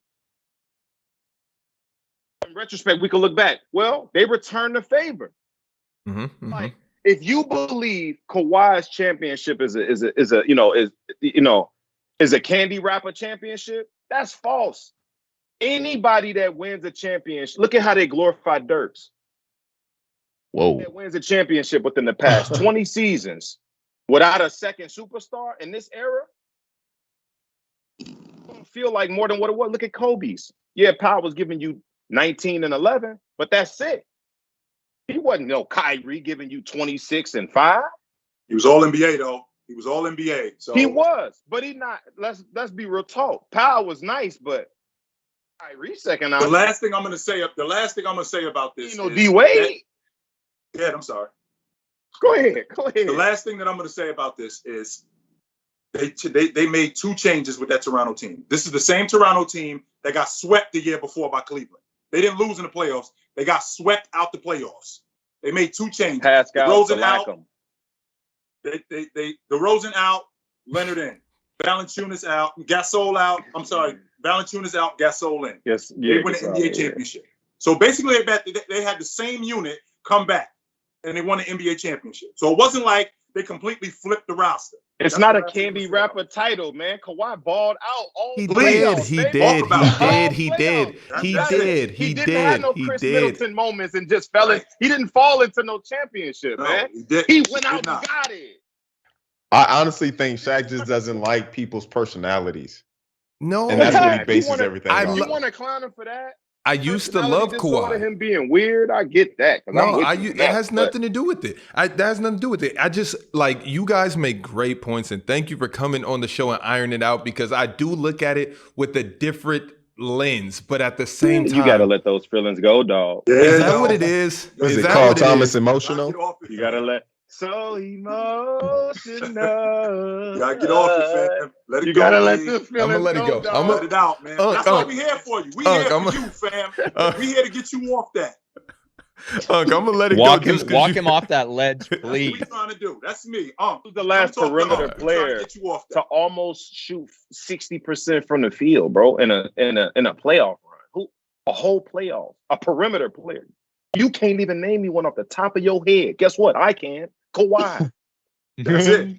In retrospect, we can look back. Well, they returned the favor. Like, if you believe Kawhi's championship is a candy wrapper championship, that's false. Anybody that wins a championship, look at how they glorify Dirks. Whoa. That wins a championship within the past 20 seasons without a second superstar in this era, don't feel like more than what it was. Look at Kobe's. Yeah, Powell was giving you 19 and 11, but that's it. He wasn't no Kyrie giving you 26 and 5. He was all NBA though. He was all NBA. So he was, but he not. Let's be real talk. Powell was nice, but Kyrie second out. The last thing I'm gonna say about this. D Wade. Yeah, I'm sorry. Go ahead. The last thing that I'm gonna say about this is they made 2 changes with that Toronto team. This is the same Toronto team that got swept the year before by Cleveland. They didn't lose in the playoffs. They got swept out the playoffs. They made 2 changes. Pascal, DeRozan out. DeRozan out. Leonard in. Valanciunas out. Gasol out. I'm sorry. Valanciunas out. Gasol in. Yes. They won the NBA championship. So basically, they had the same unit come back, and they won the NBA championship. So it wasn't like they completely flipped the roster. It's not a candy wrapper title, man. Kawhi balled out all He playoffs. He didn't have no Chris Middleton moments and just fell in. He didn't fall into no championship, man. He went out and got it. I honestly think Shaq just doesn't like people's personalities. No. And that's what he bases everything on. You want to clown him for that? I used to love Kawhi. Him being weird, I get that. No, it has nothing to do with it. That has nothing to do with it. I just, like, you guys make great points, and thank you for coming on the show and ironing it out, because I do look at it with a different lens, but at the same time, you gotta let those feelings go, dog. Yeah, is that what it is? Is it called Thomas Emotional? You gotta let. So emotional. You gotta get off it, fam. Let it you go. Gotta let this feeling I'm gonna let it go. I'm gonna let it out, man. That's why we here for you. We here for you, fam. We here to get you off that. I'm gonna let it walk go. Walk him off that ledge, That's please. what we trying to do. That's me. Who's the last perimeter player to almost shoot 60% from the field, bro? In a playoff run, a whole playoff, a perimeter player. You can't even name me one off the top of your head. Guess what? I can. Kawhi. That's it.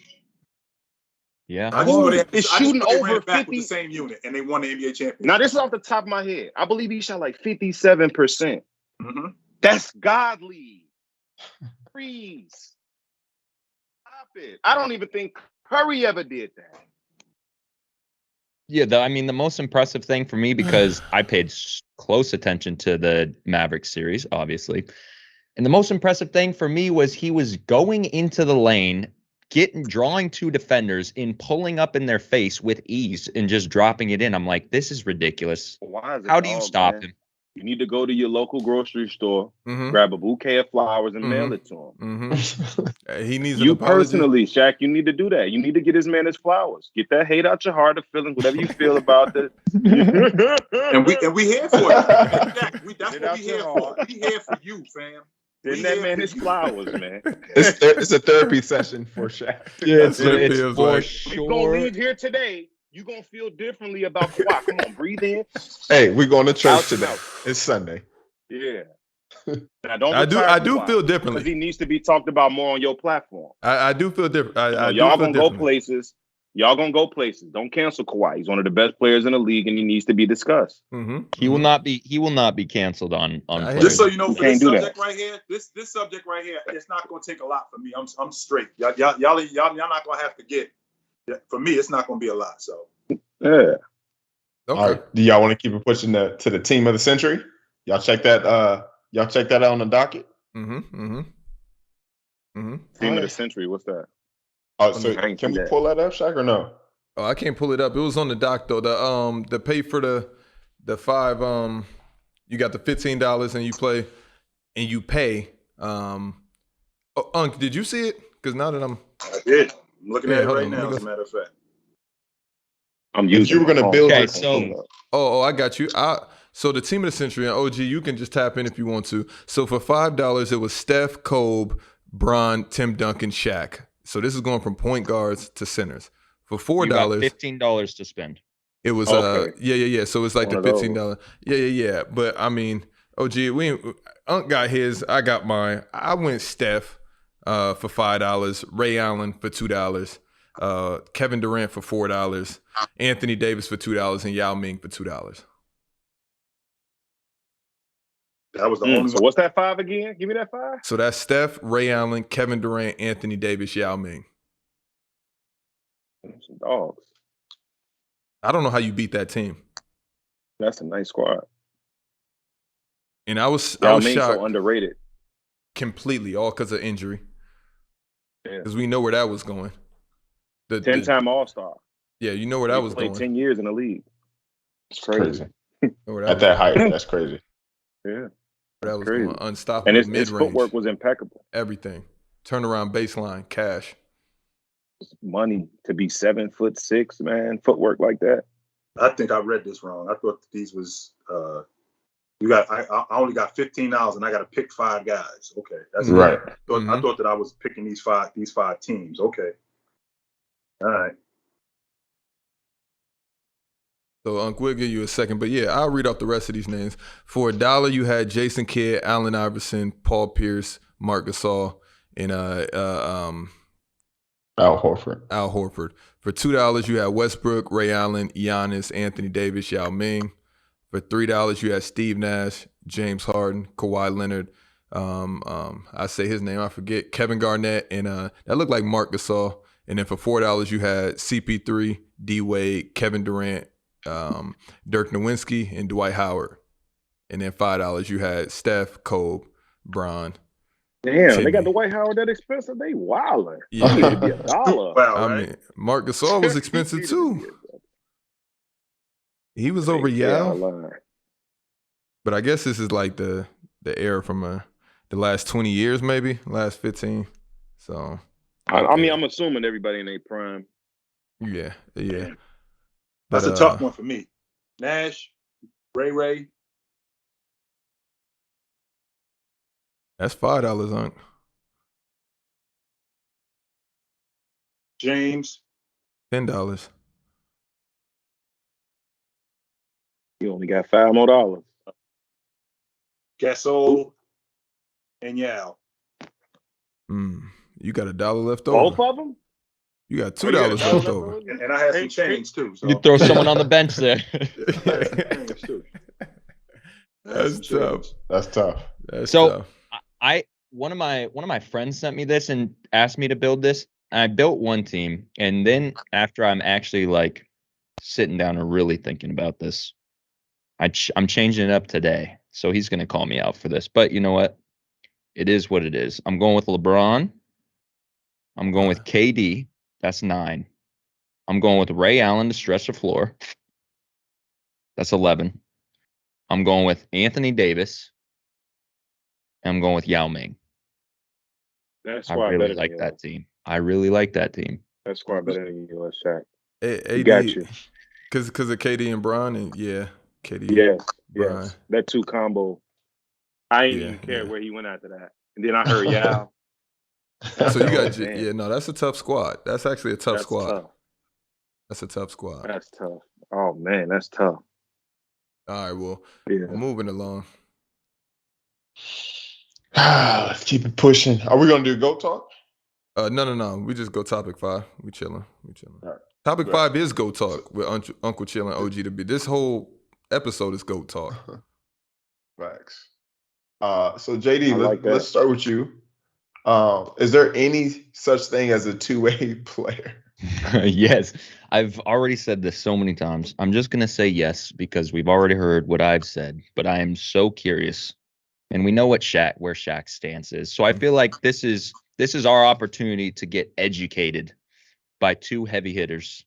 Yeah. It's shooting over 50 with the same unit, and they won the NBA championship. Now, this is off the top of my head. I believe he shot like 57%. That's godly. Freeze. Stop it. I don't even think Curry ever did that. Yeah, the most impressive thing for me, because I paid close attention to the Mavericks series, obviously. And the most impressive thing for me was he was going into the lane drawing two defenders and pulling up in their face with ease and just dropping it in. I'm like, this is ridiculous. Why is it How do you stop him? You need to go to your local grocery store, Mm-hmm. grab a bouquet of flowers, and mail it to him. Mm-hmm. He needs an You apology. personally, Shaq, you need to do that. You need to get his man his flowers. Get that hate out your heart, the feelings, whatever you feel about it. and we here for it. Shaq, that's what we here for. We here for you, fam. Send that man his flowers, man. It's a therapy session for Shaq. Yeah, That's what it it's feels for like. sure. You're going to leave here today. You're going to feel differently about Kawhi. Come on, breathe in. Hey, we're going to church Out today. out. It's Sunday. Yeah. Now, I do feel differently. because he needs to be talked about more on your platform. I do feel different. Y'all gonna go places. Y'all gonna go places. Don't cancel Kawhi. He's one of the best players in the league, and he needs to be discussed. Mm-hmm. He will not be canceled on Just so you know, for this do subject right here, this subject right here, it's not gonna take a lot for me. I'm straight. Y'all not gonna have to get. For me, it's not gonna be a lot. So Yeah. Okay. All right. Do y'all want to keep it pushing to the team of the century? Y'all check that. Y'all check that out on the docket. Mm-hmm. Mm-hmm. Mm-hmm. Team of the century. What's that? So I ain't can we see that. pull that up, Shaq, or no? Oh, I can't pull it up. It was on the doc though. The pay for the five. You got the $15 and you play, and you pay. Unc, did you see it? Because now that I did. I'm looking at it hold right on, now. let me As a matter of fact. I'm If using. you were gonna build Okay, your so- team, I got you. So the team of the century and OG, you can just tap in if you want to. So for $5, it was Steph, Kobe, Bron, Tim Duncan, Shaq. So this is going from point guards to centers. For $4, $15 to spend. it was Okay. yeah. So it's like One the of those. $15. Yeah. But I mean, OG, Unc got his, I got mine. I went Steph for $5, Ray Allen for $2, Kevin Durant for $4, Anthony Davis for $2, and Yao Ming for $2. That was the only So one. what's that 5 again? Give me that 5. So that's Steph, Ray Allen, Kevin Durant, Anthony Davis, Yao Ming. Some dogs. I don't know how you beat that team. That's a nice squad. And I was Yao Ming shocked so underrated. completely, all because of injury. Yeah. Because we know where that was going. 10-time All-Star. Yeah, you know where that was played going. 10 years in the league. It's crazy. Know where At that height, that's crazy. Yeah. that was crazy. going. Unstoppable, And his mid-range, footwork was impeccable. everything. Turnaround, baseline, cash. Money to be 7'6", man. Footwork like that. I think I read this wrong. I thought that these was I only got $15 and I got to pick 5 guys. Okay, that's Right. I thought that I was picking these five teams. Okay, all right. So, Unc, we'll give you a second. But, yeah, I'll read off the rest of these names. For $1, you had Jason Kidd, Allen Iverson, Paul Pierce, Marc Gasol, and Al Horford. Al Horford. For $2, you had Westbrook, Ray Allen, Giannis, Anthony Davis, Yao Ming. For $3, you had Steve Nash, James Harden, Kawhi Leonard. I say his name, I forget. Kevin Garnett, and that looked like Marc Gasol. And then for $4, you had CP3, D Wade, Kevin Durant, Dirk Nowitzki, and Dwight Howard. And then $5, you had Steph, Kobe, Bron. Damn, Jimmy. they got the White Howard that expensive. They wildin'. Yeah. He need to be $1. Wow, I right? mean, Marc Gasol was expensive too. He was over Yao. But I guess this is like the era from the last 20 years, maybe last 15. So I mean, I'm assuming everybody in their prime. yeah. That's But, a tough one for me. Nash, Ray. That's $5, Unc. James. $10. You only got $5 more. Gasol, and Yao. You got $1 left over. Both of them? You got Oh, $2 yeah, left over. And I had some change too. So. You throw someone on the bench there. That's tough. That's tough. That's So tough. one of my friends sent me this and asked me to build this. I built one team, and then after I'm actually like sitting down and really thinking about this, I'm changing it up today. So he's going to call me out for this. But you know what? It is what it is. I'm going with LeBron, I'm going with KD. That's 9. I'm going with Ray Allen to stretch the floor. That's 11. I'm going with Anthony Davis. And I'm going with Yao Ming. That I squad really better than like that yours. team. I really like that team. That squad better than yours, Shaq. AD, Got you. because of KD and Bron, and yeah, KD, Yes, Bron. yes. That 2 combo. I ain't Yeah, even care yeah. where he went after that. And then I heard Yao. So you got, damn. yeah, no, that's a tough squad. That's actually a tough That's squad. tough. That's a tough squad. That's tough. Oh man, that's tough. All right, well, Yeah. we're moving along. Let's keep it pushing. Are we gonna do GOAT talk? No. We just go topic 5. We chilling. All right. Topic Right. 5 is GOAT talk with Uncle Chill and OgDaBeast. This whole episode is GOAT talk. Facts. So JD, I like that. let's start with you. Is there any such thing as a two-way player? Yes. I've already said this so many times. I'm just going to say yes because we've already heard what I've said, but I am so curious. And we know where Shaq's stance is. So I feel like this is our opportunity to get educated by 2 heavy hitters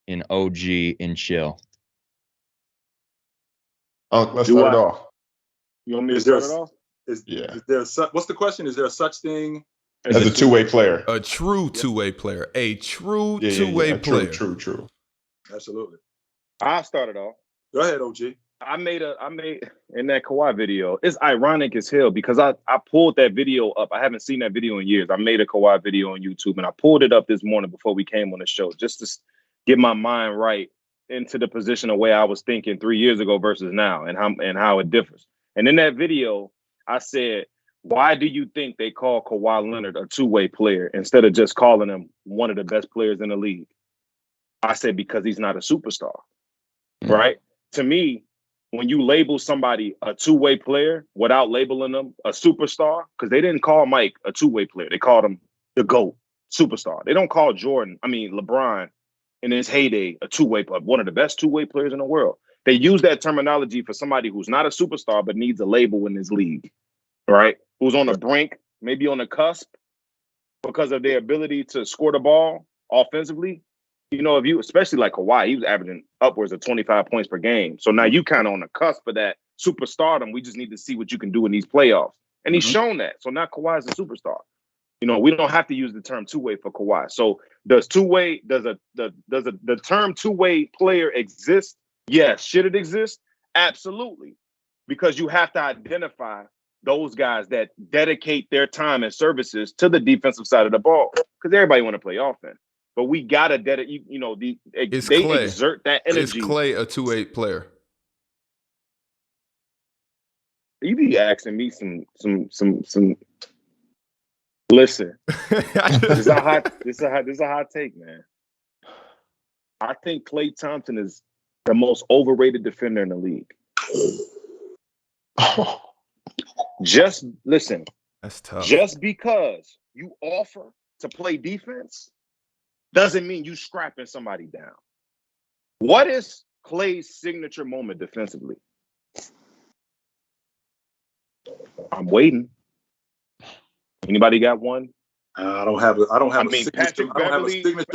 in OG and Chill. Let's start it off. You want me to Is there start it off? Is Yeah. there what's the question? Is there a such thing? As a two-way player. A true two-way player. A true Yeah, two-way player. True. Absolutely. I started off. Go ahead, OG. I made in that Kawhi video. It's ironic as hell because I pulled that video up. I haven't seen that video in years. I made a Kawhi video on YouTube and I pulled it up this morning before we came on the show just to get my mind right into the position of where I was thinking 3 years ago versus now and how it differs. And in that video, I said, why do you think they call Kawhi Leonard a two-way player instead of just calling him one of the best players in the league? I said, because he's not a superstar, right? To me, when you label somebody a two-way player without labeling them a superstar, because they didn't call Mike a two-way player. They called him the GOAT, superstar. They don't call LeBron in his heyday a two-way player, one of the best two-way players in the world. They use that terminology for somebody who's not a superstar but needs a label in this league, right? Who's on the brink, maybe on the cusp because of their ability to score the ball offensively. You know, if you, especially like Kawhi, he was averaging upwards of 25 points per game. So now you kind of on the cusp of that superstardom. We just need to see what you can do in these playoffs. And he's shown that. So now Kawhi is a superstar. You know, we don't have to use the term two-way for Kawhi. So does the term two-way player exist? Yes. Should it exist? Absolutely. Because you have to identify those guys that dedicate their time and services to the defensive side of the ball. Because everybody want to play offense. But we gotta dedicate, Klay. Exert that energy. Is Klay a two-way player? You be asking me some. Listen, this is a hot take, man. I think Klay Thompson is the most overrated defender in the league. Just listen. That's tough. Just because you offer to play defense doesn't mean you scrapping somebody down. What is Klay's signature moment defensively? I'm waiting. Anybody got one? I don't have a signature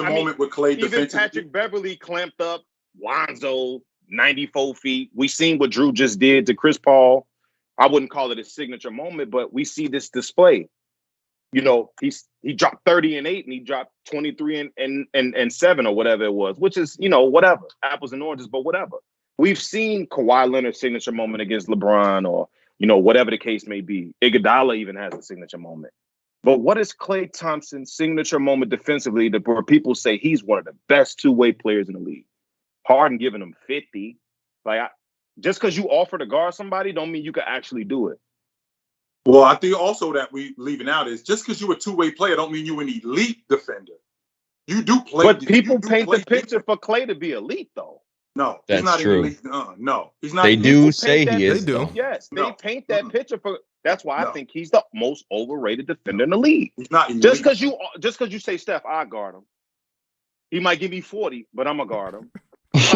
moment with Klay even defensively. Patrick Beverly clamped up Lonzo 94 feet. We seen what Drew just did to Chris Paul. I wouldn't call it a signature moment, but we see this display. You know, he dropped 30 and 8 and he dropped 23 and 7 or whatever it was, which is, whatever. Apples and oranges, but whatever. We've seen Kawhi Leonard's signature moment against LeBron or, whatever the case may be. Iguodala even has a signature moment. But what is Klay Thompson's signature moment defensively where people say he's one of the best two-way players in the league? Harden giving him 50. Just because you offer to guard somebody don't mean you can actually do it. Well, I think also that we leaving out is just because you're a two-way player don't mean you're an elite defender. You do play. But people paint the picture for Klay to be elite, though. No, that's he's not true. Elite. No, he's not. They elite. do say he is. They do. Yes, they No. paint that picture for. That's why I think he's the most overrated defender in the league. He's not elite. Just because you say Steph, I guard him. He might give me 40, but I'm gonna guard him.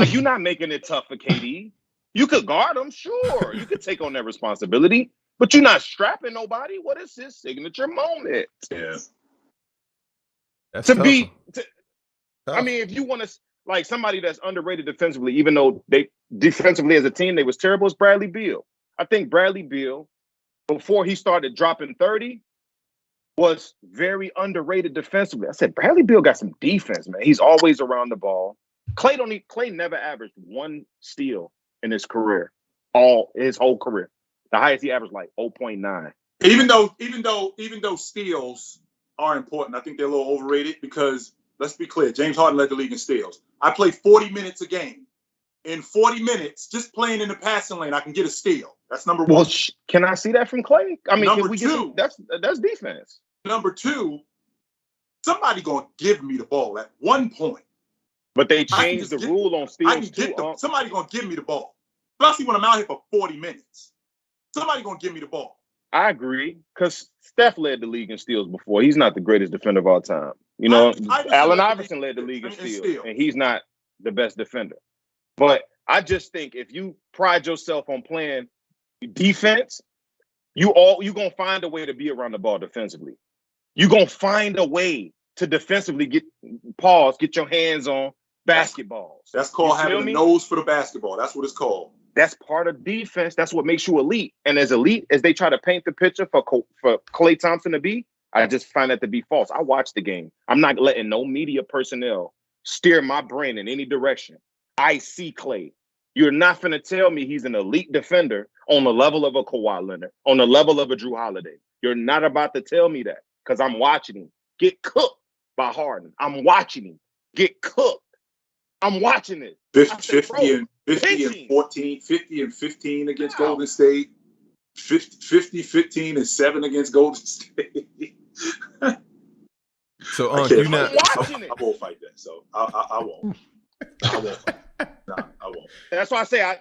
You're not making it tough for KD. You could guard him, sure. You could take on that responsibility, but you're not strapping nobody. What is his signature moment? Yeah. That's to tough. be. Tough. I mean, if you want to like somebody that's underrated defensively, even though they defensively as a team they was terrible, is Bradley Beal. I think Bradley Beal, before he started dropping 30, was very underrated defensively. I said Bradley Beal got some defense, man. He's always around the ball. Clay never averaged 1 steal in his career, his whole career. The highest he averaged like 0.9. Even though steals are important, I think they're a little overrated because let's be clear, James Harden led the league in steals. I play 40 minutes a game. In 40 minutes, just playing in the passing lane, I can get a steal. That's number one. Well, can I see that from Clay? I mean, number two, that's defense. Number two, somebody gonna give me the ball at one point. But they changed the rule on steals too. Somebody gonna give me the ball, especially when I'm out here for 40 minutes. Somebody gonna give me the ball. I agree, because Steph led the league in steals before. He's not the greatest defender of all time. You know, Allen Iverson led the league in steals, and he's not the best defender. But I just think if you pride yourself on playing defense, you gonna find a way to be around the ball defensively. You're gonna find a way to defensively get your hands on basketballs. That's called having a nose for the basketball. That's what it's called. That's part of defense. That's what makes you elite. And as elite as they try to paint the picture for Klay Thompson to be, I just find that to be false. I watched the game. I'm not letting no media personnel steer my brain in any direction. I see Klay. You're not finna tell me he's an elite defender on the level of a Kawhi Leonard, on the level of a Drew Holiday. You're not about to tell me that, because I'm watching him get cooked by Harden. I'm watching him get cooked. I'm watching it. 50 and 14, 50 and 15 against Golden State. 50, 15 and 7 against Golden State. So, you're not. I won't fight that. So I won't. I won't fight. Nah, I won't. That's why I say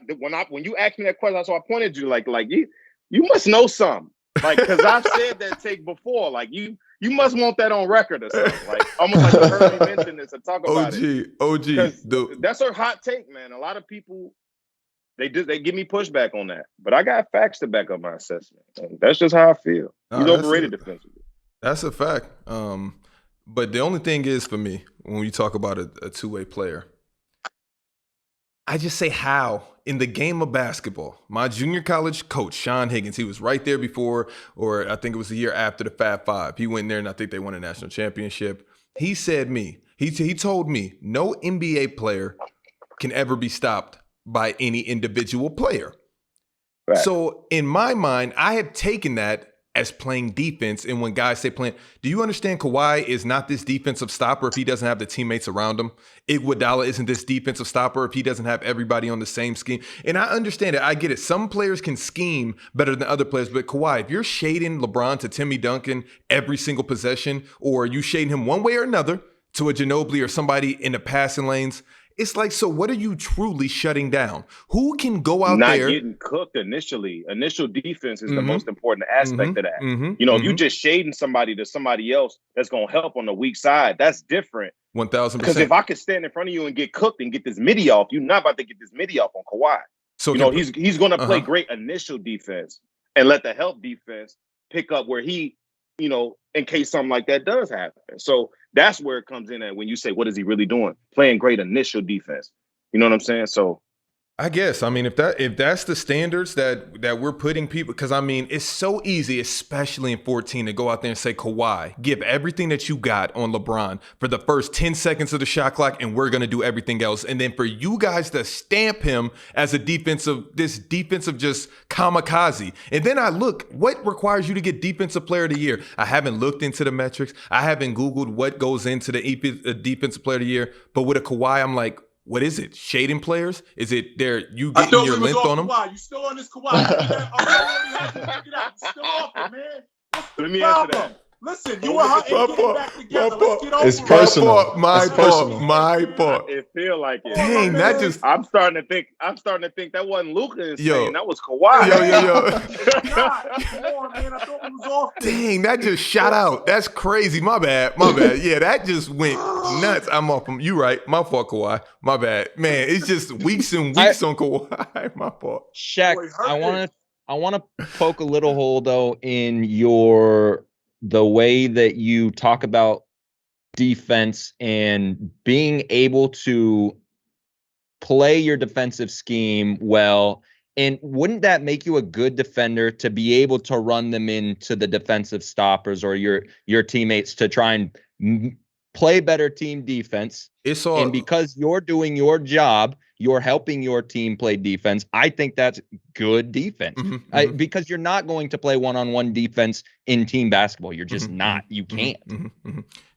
when you asked me that question, that's why I pointed you like you must know something. Like, because I've said that take before. Like you must want that on record or something. Like almost like you heard me mention this and talk about it. OG. That's her hot take, man. A lot of people they give me pushback on that, but I got facts to back up my assessment. And that's just how I feel. He's overrated defensively. That's a fact. But the only thing is for me when you talk about a two-way player, I just say how in the game of basketball, my junior college coach, Sean Higgins, he was right there before, or I think it was the year after the Fab Five. He went there and I think they won a national championship. He said he told me no NBA player can ever be stopped by any individual player. Right. So in my mind, I have taken that as playing defense. And when guys say playing, do you understand Kawhi is not this defensive stopper if he doesn't have the teammates around him? Iguodala isn't this defensive stopper if he doesn't have everybody on the same scheme. And I understand it. I get it. Some players can scheme better than other players. But Kawhi, if you're shading LeBron to Timmy Duncan every single possession, or you shading him one way or another to a Ginobili or somebody in the passing lanes, it's like, so what are you truly shutting down? Who can go out there? Not getting cooked initially. Initial defense is the most important aspect of that. If you're just shading somebody to somebody else that's going to help on the weak side, that's different. 1,000%. Because if I could stand in front of you and get cooked and get this midi off, you're not about to get this midi off on Kawhi. So he's going to play great initial defense and let the help defense pick up where he, in case something like that does happen. So that's where it comes in at when you say, what is he really doing? Playing great initial defense. You know what I'm saying? So I guess, if that's the standards that we're putting people, because it's so easy, especially in 14, to go out there and say, Kawhi, give everything that you got on LeBron for the first 10 seconds of the shot clock, and we're going to do everything else. And then for you guys to stamp him as this defensive just kamikaze. And then I look, what requires you to get defensive player of the year? I haven't looked into the metrics. I haven't Googled what goes into the defensive player of the year. But with a Kawhi, I'm like, what is it? Shading players? Is it you getting your length on them? Kawhi. You still on this Kawhi? You still off it, man. Let me answer that. Listen, you and her ain't getting back together. Let's get over it's personal. My fault. It feel like it. Dang, that just. I'm starting to think that wasn't Luka insane. That was Kawhi. Yo. God, come on, man. I thought it was off. Dang, that just shot out. That's crazy. My bad. Yeah, that just went nuts. I'm off from you. Right. My fault, Kawhi. My bad, man. It's just weeks and weeks on Kawhi. My fault. Shaq, I want to poke a little hole though in the way that you talk about defense and being able to play your defensive scheme well. And wouldn't that make you a good defender to be able to run them into the defensive stoppers or your teammates to try and play better team defense? It's all, and because you're doing your job, you're helping your team play defense. I think that's good defense. Because you're not going to play one-on-one defense in team basketball. You're just not. You can't.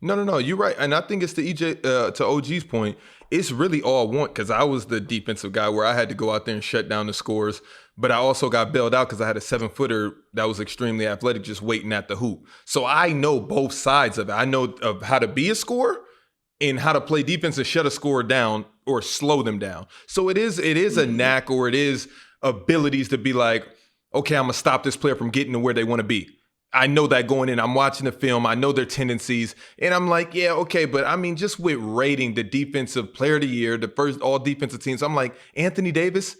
No. You're right. And I think it's to OG's point. It's really all want, because I was the defensive guy where I had to go out there and shut down the scores. But I also got bailed out because I had a 7-footer that was extremely athletic just waiting at the hoop. So I know both sides of it. I know of how to be a scorer and how to play defense and shut a scorer down or slow them down. So it is a knack, or it is abilities to be like, okay, I'm going to stop this player from getting to where they want to be. I know that going in. I'm watching the film. I know their tendencies. And I'm like, yeah, okay. But I mean, just with rating the defensive player of the year, the first all defensive teams, I'm like, Anthony Davis,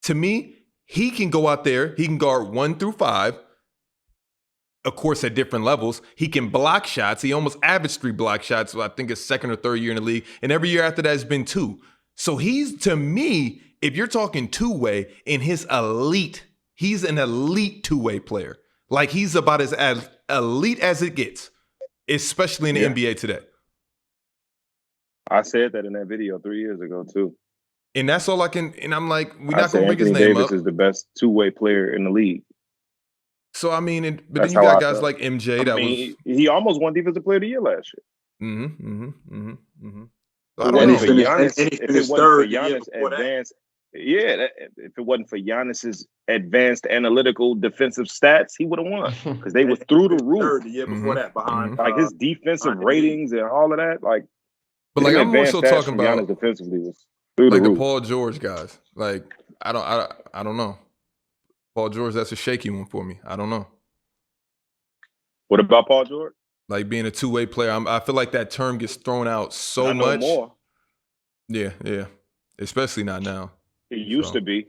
to me, he can go out there. He can guard 1 through 5. Of course, at different levels. He can block shots. He almost averaged 3 block shots. So I think his second or third year in the league. And every year after that has been 2. So he's, to me, if you're talking two-way in his elite, he's an elite two-way player. Like, he's about as elite as it gets, especially in the NBA today. I said that in that video 3 years ago, too. And that's all I can, and I'm like, we're not going to bring his Anthony name Davis up. is the best two-way player in the league. So, I mean, but That's then you got how I guys like MJ he almost won Defensive Player of the Year last year. So I don't know. If it wasn't for Giannis' advanced, if it wasn't for Giannis's advanced analytical defensive stats, he would have won because they were through the roof. Third the year before that, behind like his defensive ratings and all of that. Like, but like I'm more so talking about Giannis defensively was through like the the roof. Paul George guys. Like I don't know. Paul George, that's a shaky one for me. I don't know. What about Paul George? Like being a two-way player, I feel like that term gets thrown out so much. More. Yeah. Especially not now. It used to be.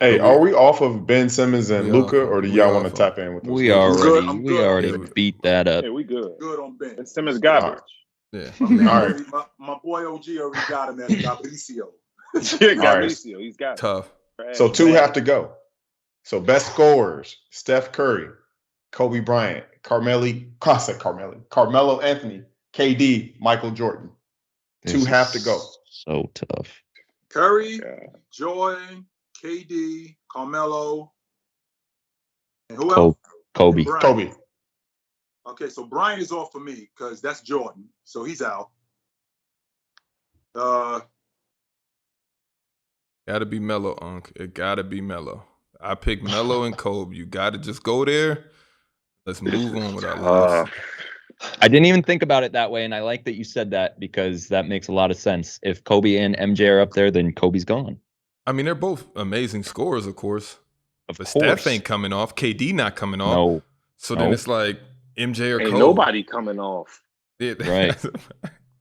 Hey, are we off of Ben Simmons and Luka, or do y'all want to tap in with us? We already beat that up. Yeah, we good. Good on Ben. And Simmons garbage. Yeah. I mean, all right. my boy OG already got him as Gabricio. Gabricio, he's got it. Tough. So 2 have to go. So best scorers: Steph Curry, Kobe Bryant, Carmelo Anthony, KD, Michael Jordan. 2 have to go. So tough. Curry, Jordan, KD, Carmelo, and who else? Kobe. Kobe. Okay, so Bryant is off for me because that's Jordan, so he's out. Gotta be Melo, Unc. It gotta be Melo. I picked Melo and Kobe. You gotta just go there. Let's move on with our lives. I didn't even think about it that way, and I like that you said that because that makes a lot of sense. If Kobe and MJ are up there, then Kobe's gone. I mean, they're both amazing scorers, of course. But Steph ain't coming off. KD not coming off. No. So then it's like MJ or Ain't Kobe. nobody coming off. Yeah. Right.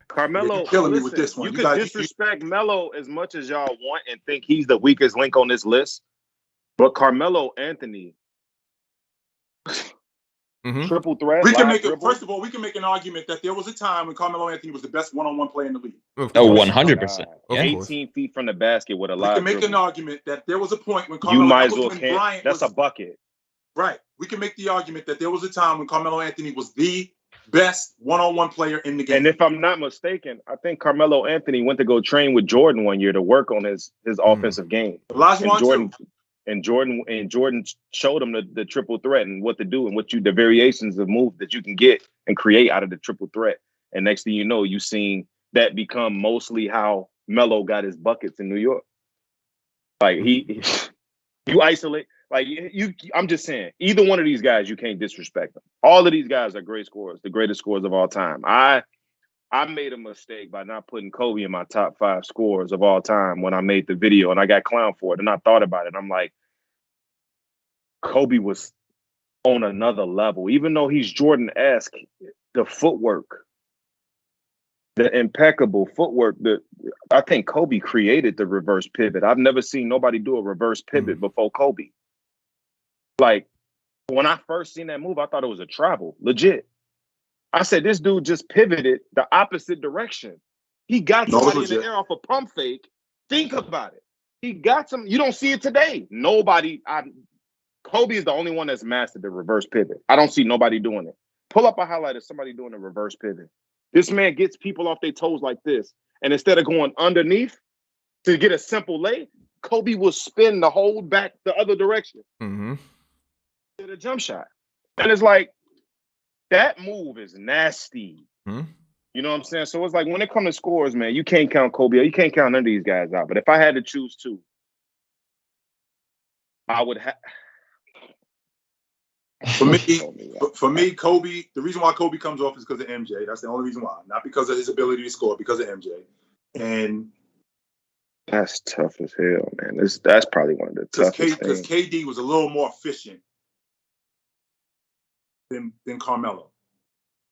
Carmelo, you're killing me with this one. You can disrespect Melo as much as y'all want and think he's the weakest link on this list, but Carmelo Anthony, triple threat. We can make it. First of all, we can make an argument that there was a time when Carmelo Anthony was the best one-on-one player in the league. Oh, 100%. 18 feet from the basket with a lot. We can make an argument that there was a point when Carmelo. You might as well can't. That's a bucket. Right. We can make the argument that there was a time when Carmelo Anthony was the best one-on-one player in the game. And if I'm not mistaken, I think Carmelo Anthony went to go train with Jordan one year to work on his offensive game. And Jordan showed him the triple threat and what to do and the variations of move that you can get and create out of the triple threat. And next thing you know, you've seen that become mostly how Melo got his buckets in New York. Like you isolate. Like I'm just saying, either one of these guys, you can't disrespect them. All of these guys are great scorers, the greatest scorers of all time. I made a mistake by not putting Kobe in my top 5 scorers of all time when I made the video, and I got clowned for it. And I thought about it. I'm like, Kobe was on another level, even though he's Jordan-esque. The footwork, the impeccable footwork. I think Kobe created the reverse pivot. I've never seen nobody do a reverse pivot before Kobe. Like, when I first seen that move, I thought it was a travel, legit. I said, this dude just pivoted the opposite direction. He got somebody in the air off a pump fake. Think about it. He got some. You don't see it today. Nobody. Kobe is the only one that's mastered the reverse pivot. I don't see nobody doing it. Pull up a highlight of somebody doing a reverse pivot. This man gets people off their toes like this. And instead of going underneath to get a simple lay, Kobe will spin the whole back the other direction. Mm-hmm. To the jump shot. And it's like, that move is nasty. Mm-hmm. You know what I'm saying? So it's like, when it comes to scores, man, you can't count Kobe out. You can't count none of these guys out. But if I had to choose two, I would have. For me, Kobe, the reason why Kobe comes off is because of MJ. That's the only reason why. Not because of his ability to score, because of MJ. And that's tough as hell, man. That's probably one of the toughest things. Because KD was a little more efficient than Carmelo.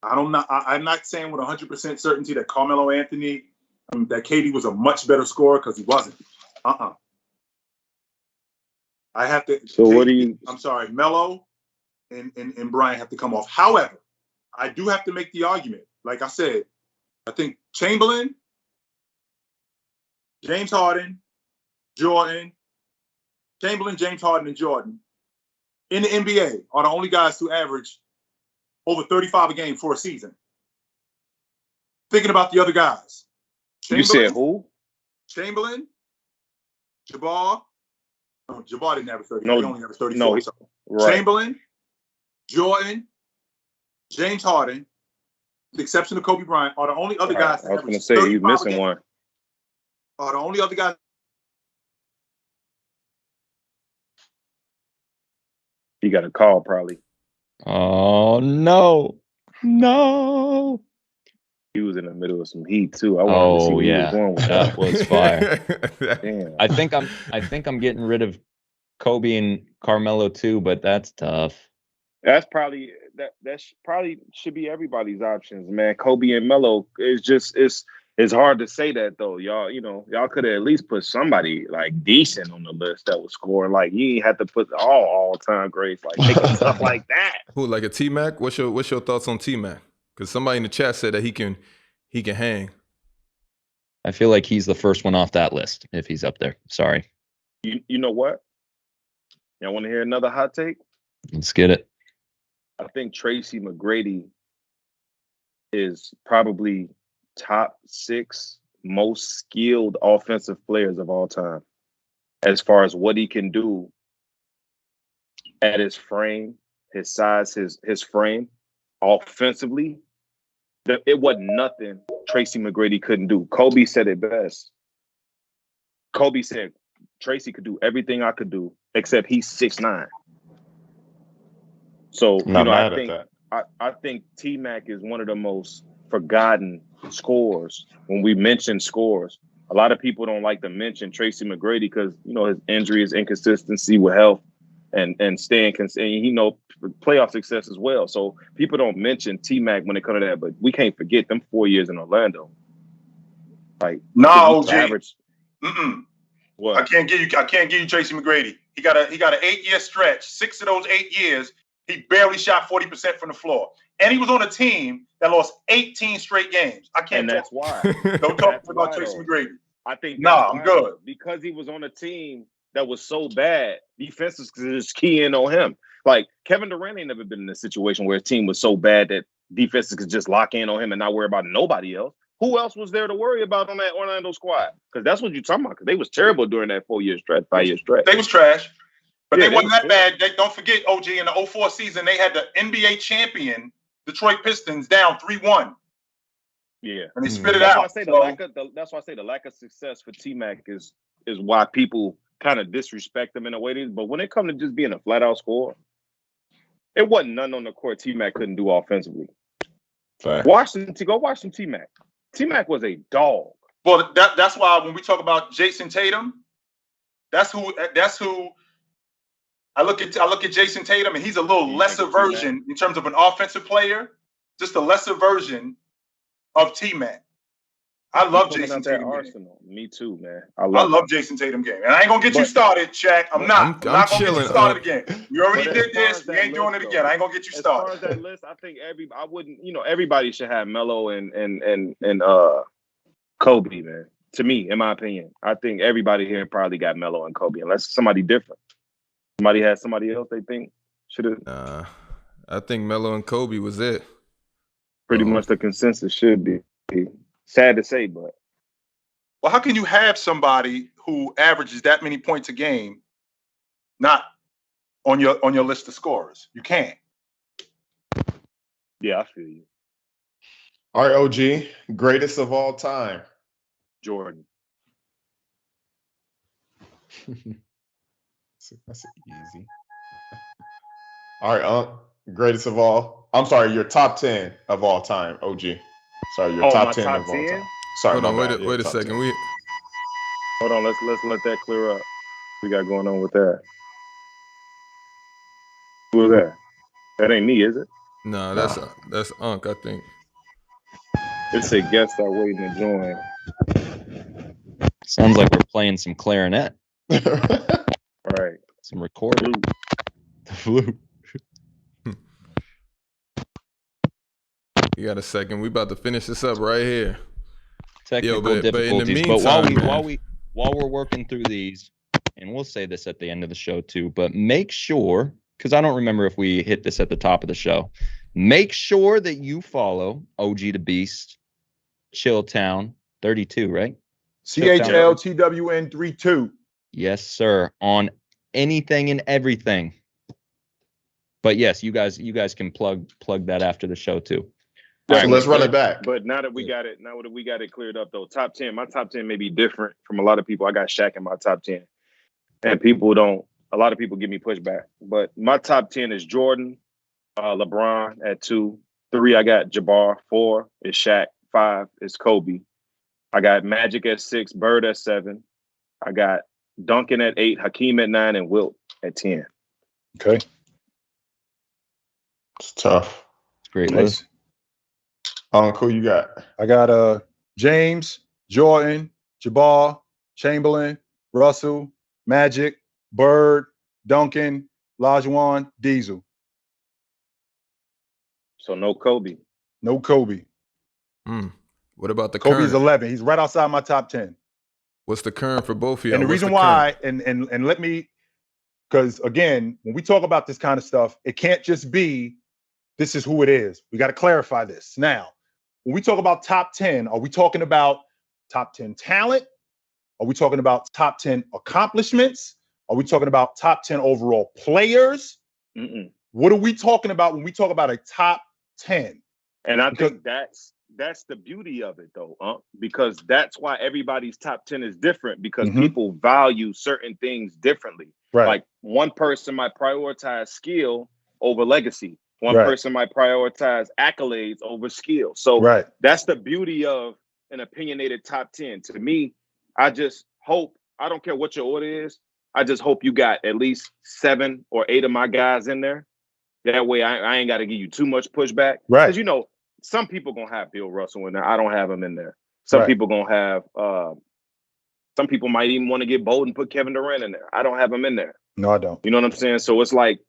I'm not saying with 100% certainty that Carmelo Anthony, that KD was a much better scorer, because he wasn't. I have to. So KD, what do you? I'm sorry, Melo and Bryant have to come off. However, I do have to make the argument. Like I said, I think Chamberlain, James Harden, Jordan, James Harden, and Jordan in the NBA are the only guys to average over 35 a game for a season. Thinking about the other guys. You said who? Chamberlain, Jabbar. No, Jabbar didn't average 30. No, he only averaged 34. No, right. Chamberlain, Jordan, James Harden, with the exception of Kobe Bryant, are the only other guys. I was going to say, you're missing one. Are the only other guys. You got a call, probably. Oh, no. No. He was in the middle of some heat, too. I wanted to see where he was going with that was fire. Damn. I think I'm getting rid of Kobe and Carmelo, too, but that's tough. That's probably that probably should be everybody's options, man. Kobe and Melo is just it's hard to say that though, y'all. You know, y'all could have at least put somebody like decent on the list that was scoring. Like you ain't have to put all time greats like stuff like that. Who, like a T-Mac? What's your thoughts on T-Mac? Because somebody in the chat said that he can hang. I feel like he's the first one off that list if he's up there. Sorry. You know what? Y'all want to hear another hot take? Let's get it. I think Tracy McGrady is probably top 6 most skilled offensive players of all time, as far as what he can do at his frame, his size, his frame, offensively. It wasn't nothing Tracy McGrady couldn't do. Kobe said it best. Kobe said, Tracy could do everything I could do, except he's 6'9". So, I think T-Mac is one of the most forgotten scorers when we mention scores. A lot of people don't like to mention Tracy McGrady because, you know, his injury, his inconsistency with health and staying consistent, you know, playoff success as well. So people don't mention T-Mac when it comes to that, but we can't forget them 4 years in Orlando. Like, no, average. What? I can't give you Tracy McGrady. He got an 8-year stretch. 6 of those 8 years, he barely shot 40% from the floor. And he was on a team that lost 18 straight games. I can't. And that's why. Don't talk about Tracy McGrady. I think I'm good. Because he was on a team that was so bad, defenses could just key in on him. Like, Kevin Durant ain't never been in a situation where his team was so bad that defenses could just lock in on him and not worry about nobody else. Who else was there to worry about on that Orlando squad? Because that's what you're talking about. Because they was terrible during that 4-year stretch, 5-year stretch. They was trash. But they wasn't that bad. Don't forget, OG, in the 04 season, they had the NBA champion Detroit Pistons down 3-1. Yeah. And they spit it out. That's why I say the lack of success for T-Mac is why people kind of disrespect him in a way. But when it comes to just being a flat-out scorer, it wasn't none on the court T-Mac couldn't do offensively. Fair. Go watch some T-Mac. T-Mac was a dog. Well, that's why when we talk about Jason Tatum, that's who I look at Jason Tatum, and he's a little lesser version in terms of an offensive player, just a lesser version of T-Mac. I love Coming Jason out that Tatum game. Arsenal. Me too, man. I love Jason Tatum game. And I ain't gonna get you started, Shaq. I'm not gonna get chilling, you started again. We already But did as far this. as We that ain't doing list, it again. I ain't gonna get you As far as started. that list, I think I wouldn't, everybody should have Melo and Kobe, man. To me, in my opinion, I think everybody here probably got Melo and Kobe, unless somebody different. Somebody has somebody else they think should have. Nah, I think Melo and Kobe was it. Pretty much the consensus should be. Sad to say, but. Well, how can you have somebody who averages that many points a game not on your list of scorers? You can't. Yeah, I feel you. All right, OG, greatest of all time. Jordan. That's easy. All right, greatest of all. I'm sorry, your top 10 of all time, OG. Sorry, your top 10 of all time. Sorry, hold on, wait a top second. 10. Hold on, let's let that clear up. We got going on with that. Who is that? That ain't me, is it? Nah, that's Unc, I think. It's a guest are waiting to join. Sounds like we're playing some clarinet. All right. Some recording. The flute. You got a second. We about to finish this up right here. Technical but in the difficulties. meantime, while we're working through these, and we'll say this at the end of the show too, but make sure, because I don't remember if we hit this at the top of the show, make sure that you follow OgDaBeast, Chltwn32, right? Chltwn32. Yes, sir. On anything and everything. But yes, you guys can plug that after the show too. All right, let's run it back. But now that we got it cleared up though, top 10, my top 10 may be different from a lot of people. I got Shaq in my top 10. And a lot of people give me pushback. But my top 10 is Jordan, LeBron at 2. 3, I got Jabbar. 4 is Shaq. 5 is Kobe. I got Magic at 6, Bird at 7. I got Duncan at 8, Hakeem at 9, and Wilt at 10. Okay. It's tough. It's great Nice. list. Who you got? I got James, Jordan, Jabbar, Chamberlain, Russell, Magic, Bird, Duncan, Lajuan, Diesel. So no Kobe. No Kobe. What about the Kobe's current? 11. He's right outside my top 10. What's the current for both of y'all? And the reason why, and let me, because again, when we talk about this kind of stuff, it can't just be, this is who it is. We got to clarify this. Now, when we talk about top 10, are we talking about top 10 talent? Are we talking about top 10 accomplishments? Are we talking about top 10 overall players? What are we talking about when we talk about a top 10? And I think that's the beauty of it though, because that's why everybody's top 10 is different, because people value certain things differently. Right. Like one person might prioritize skill over legacy. One person might prioritize accolades over skill. So that's the beauty of an opinionated top 10. To me, I just hope, I don't care what your order is, I just hope you got at least 7 or 8 of my guys in there. That way I ain't got to give you too much pushback. Right. Because, some people going to have Bill Russell in there. I don't have him in there. Some people going to have, some people might even want to get bold and put Kevin Durant in there. I don't have him in there. No, I don't. You know what I'm saying? So it's like,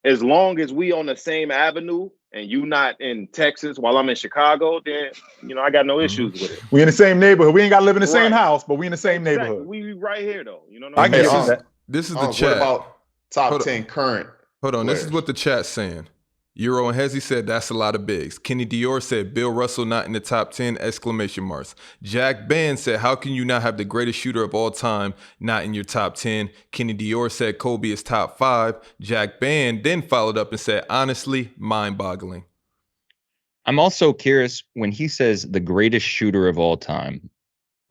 as long as we on the same avenue and you not in Texas while I'm in Chicago, then, I got no issues with it. We in the same neighborhood. We ain't got to live in the same house, but we in the same neighborhood. We right here, though. You know what I I'm can saying? get that. This is the chat. What about top 10 current? Hold on. players? This is what the chat's saying. Euro and Hezzy said that's a lot of bigs. Kenny Dior said Bill Russell not in the top 10, exclamation marks. Jack Band said, how can you not have the greatest shooter of all time not in your top 10? Kenny Dior said Kobe is top 5. Jack Band then followed up and said, honestly, mind-boggling. I'm also curious when he says the greatest shooter of all time.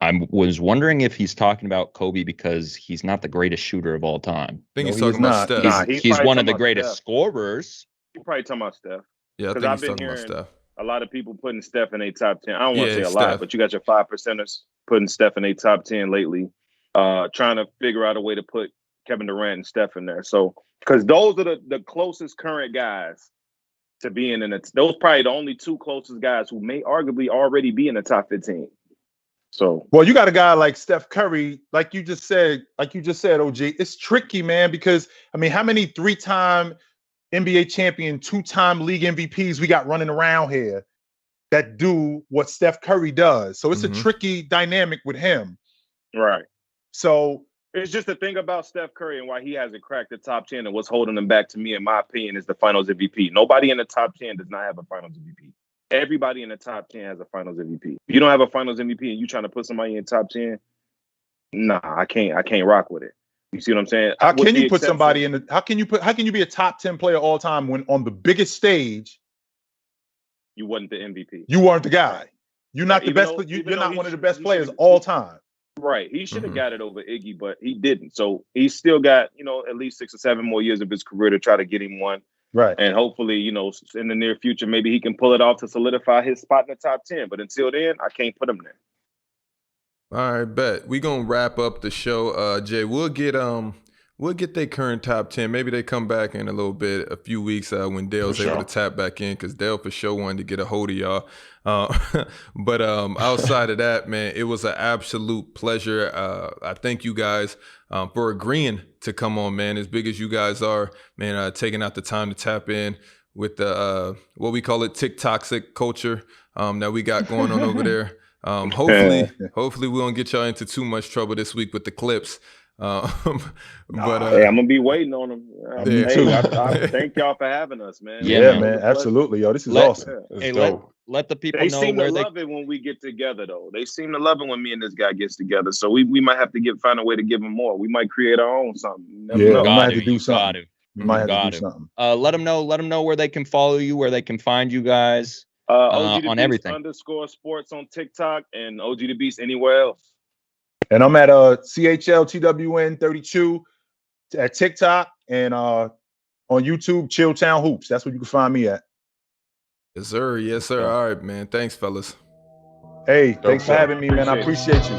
I was wondering if he's talking about Kobe because he's not the greatest shooter of all time. I think he's talking about Steph. Nah, he's one of the greatest scorers. You're probably talking about Steph. Yeah, I think he's talking about Steph. A lot of people putting Steph in a top 10. I don't want to say a Steph. lot, but you got your 5%ers putting Steph in a top 10 lately, trying to figure out a way to put Kevin Durant and Steph in there. So, because those are the closest current guys to being in it. Those probably the only 2 closest guys who may arguably already be in the top 15. So, well, you got a guy like Steph Curry, like you just said, OG. It's tricky, man, because I mean, how many 3-time NBA champion, 2-time league MVPs we got running around here that do what Steph Curry does? So it's a tricky dynamic with him. right. So It's just the thing about Steph Curry and why he hasn't cracked the top 10 and what's holding him back, to me, in my opinion, is the Finals MVP. Nobody in the top 10 does not have a Finals MVP. Everybody in the top 10 has a Finals MVP. If you don't have a Finals MVP and you trying to put somebody in top 10, nah, I can't rock with it. You see what I'm saying? how can you put somebody in the? How can you be a top 10 player all time when on the biggest stage You wasn't the MVP. you weren't the guy? You're not the best. You're not one of the best players all time. Right. He should have got it over Iggy, but he didn't. So he's still got, at least 6 or 7 more years of his career to try to get him one. Right. And hopefully, in the near future, maybe he can pull it off to solidify his spot in the top 10. But until then, I can't put him there. All right, bet. We're gonna wrap up the show. Jay, we'll get their current top 10. Maybe they come back in a little bit, a few weeks when Dale's able to tap back in, because Dale for sure wanted to get a hold of y'all. But outside of that, man, it was an absolute pleasure. I thank you guys for agreeing to come on, man. As big as you guys are, man, taking out the time to tap in with the what we call it, TikToxic culture that we got going on over there. Hopefully we won't get y'all into too much trouble this week with the clips. But hey, I'm gonna be waiting on them. Me too. I thank y'all for having us, man. Yeah, man, absolutely, yo. This is awesome. Hey, let the people They know seem where to they love it when we get together, though. They seem to love it when me and this guy gets together. So we might have to find a way to give them more. We might create our own something. We might have to do something. We might have to do something. Let them know where they can follow you, where they can find you guys on everything. _sports on TikTok and OgDaBeast anywhere else. And I'm at Chltwn32 at TikTok and on YouTube, Chltwn Hoops. That's where you can find me at. Yes, sir. Yes, sir. All right, man. Thanks, fellas. Hey, thanks for having me, man. I appreciate you.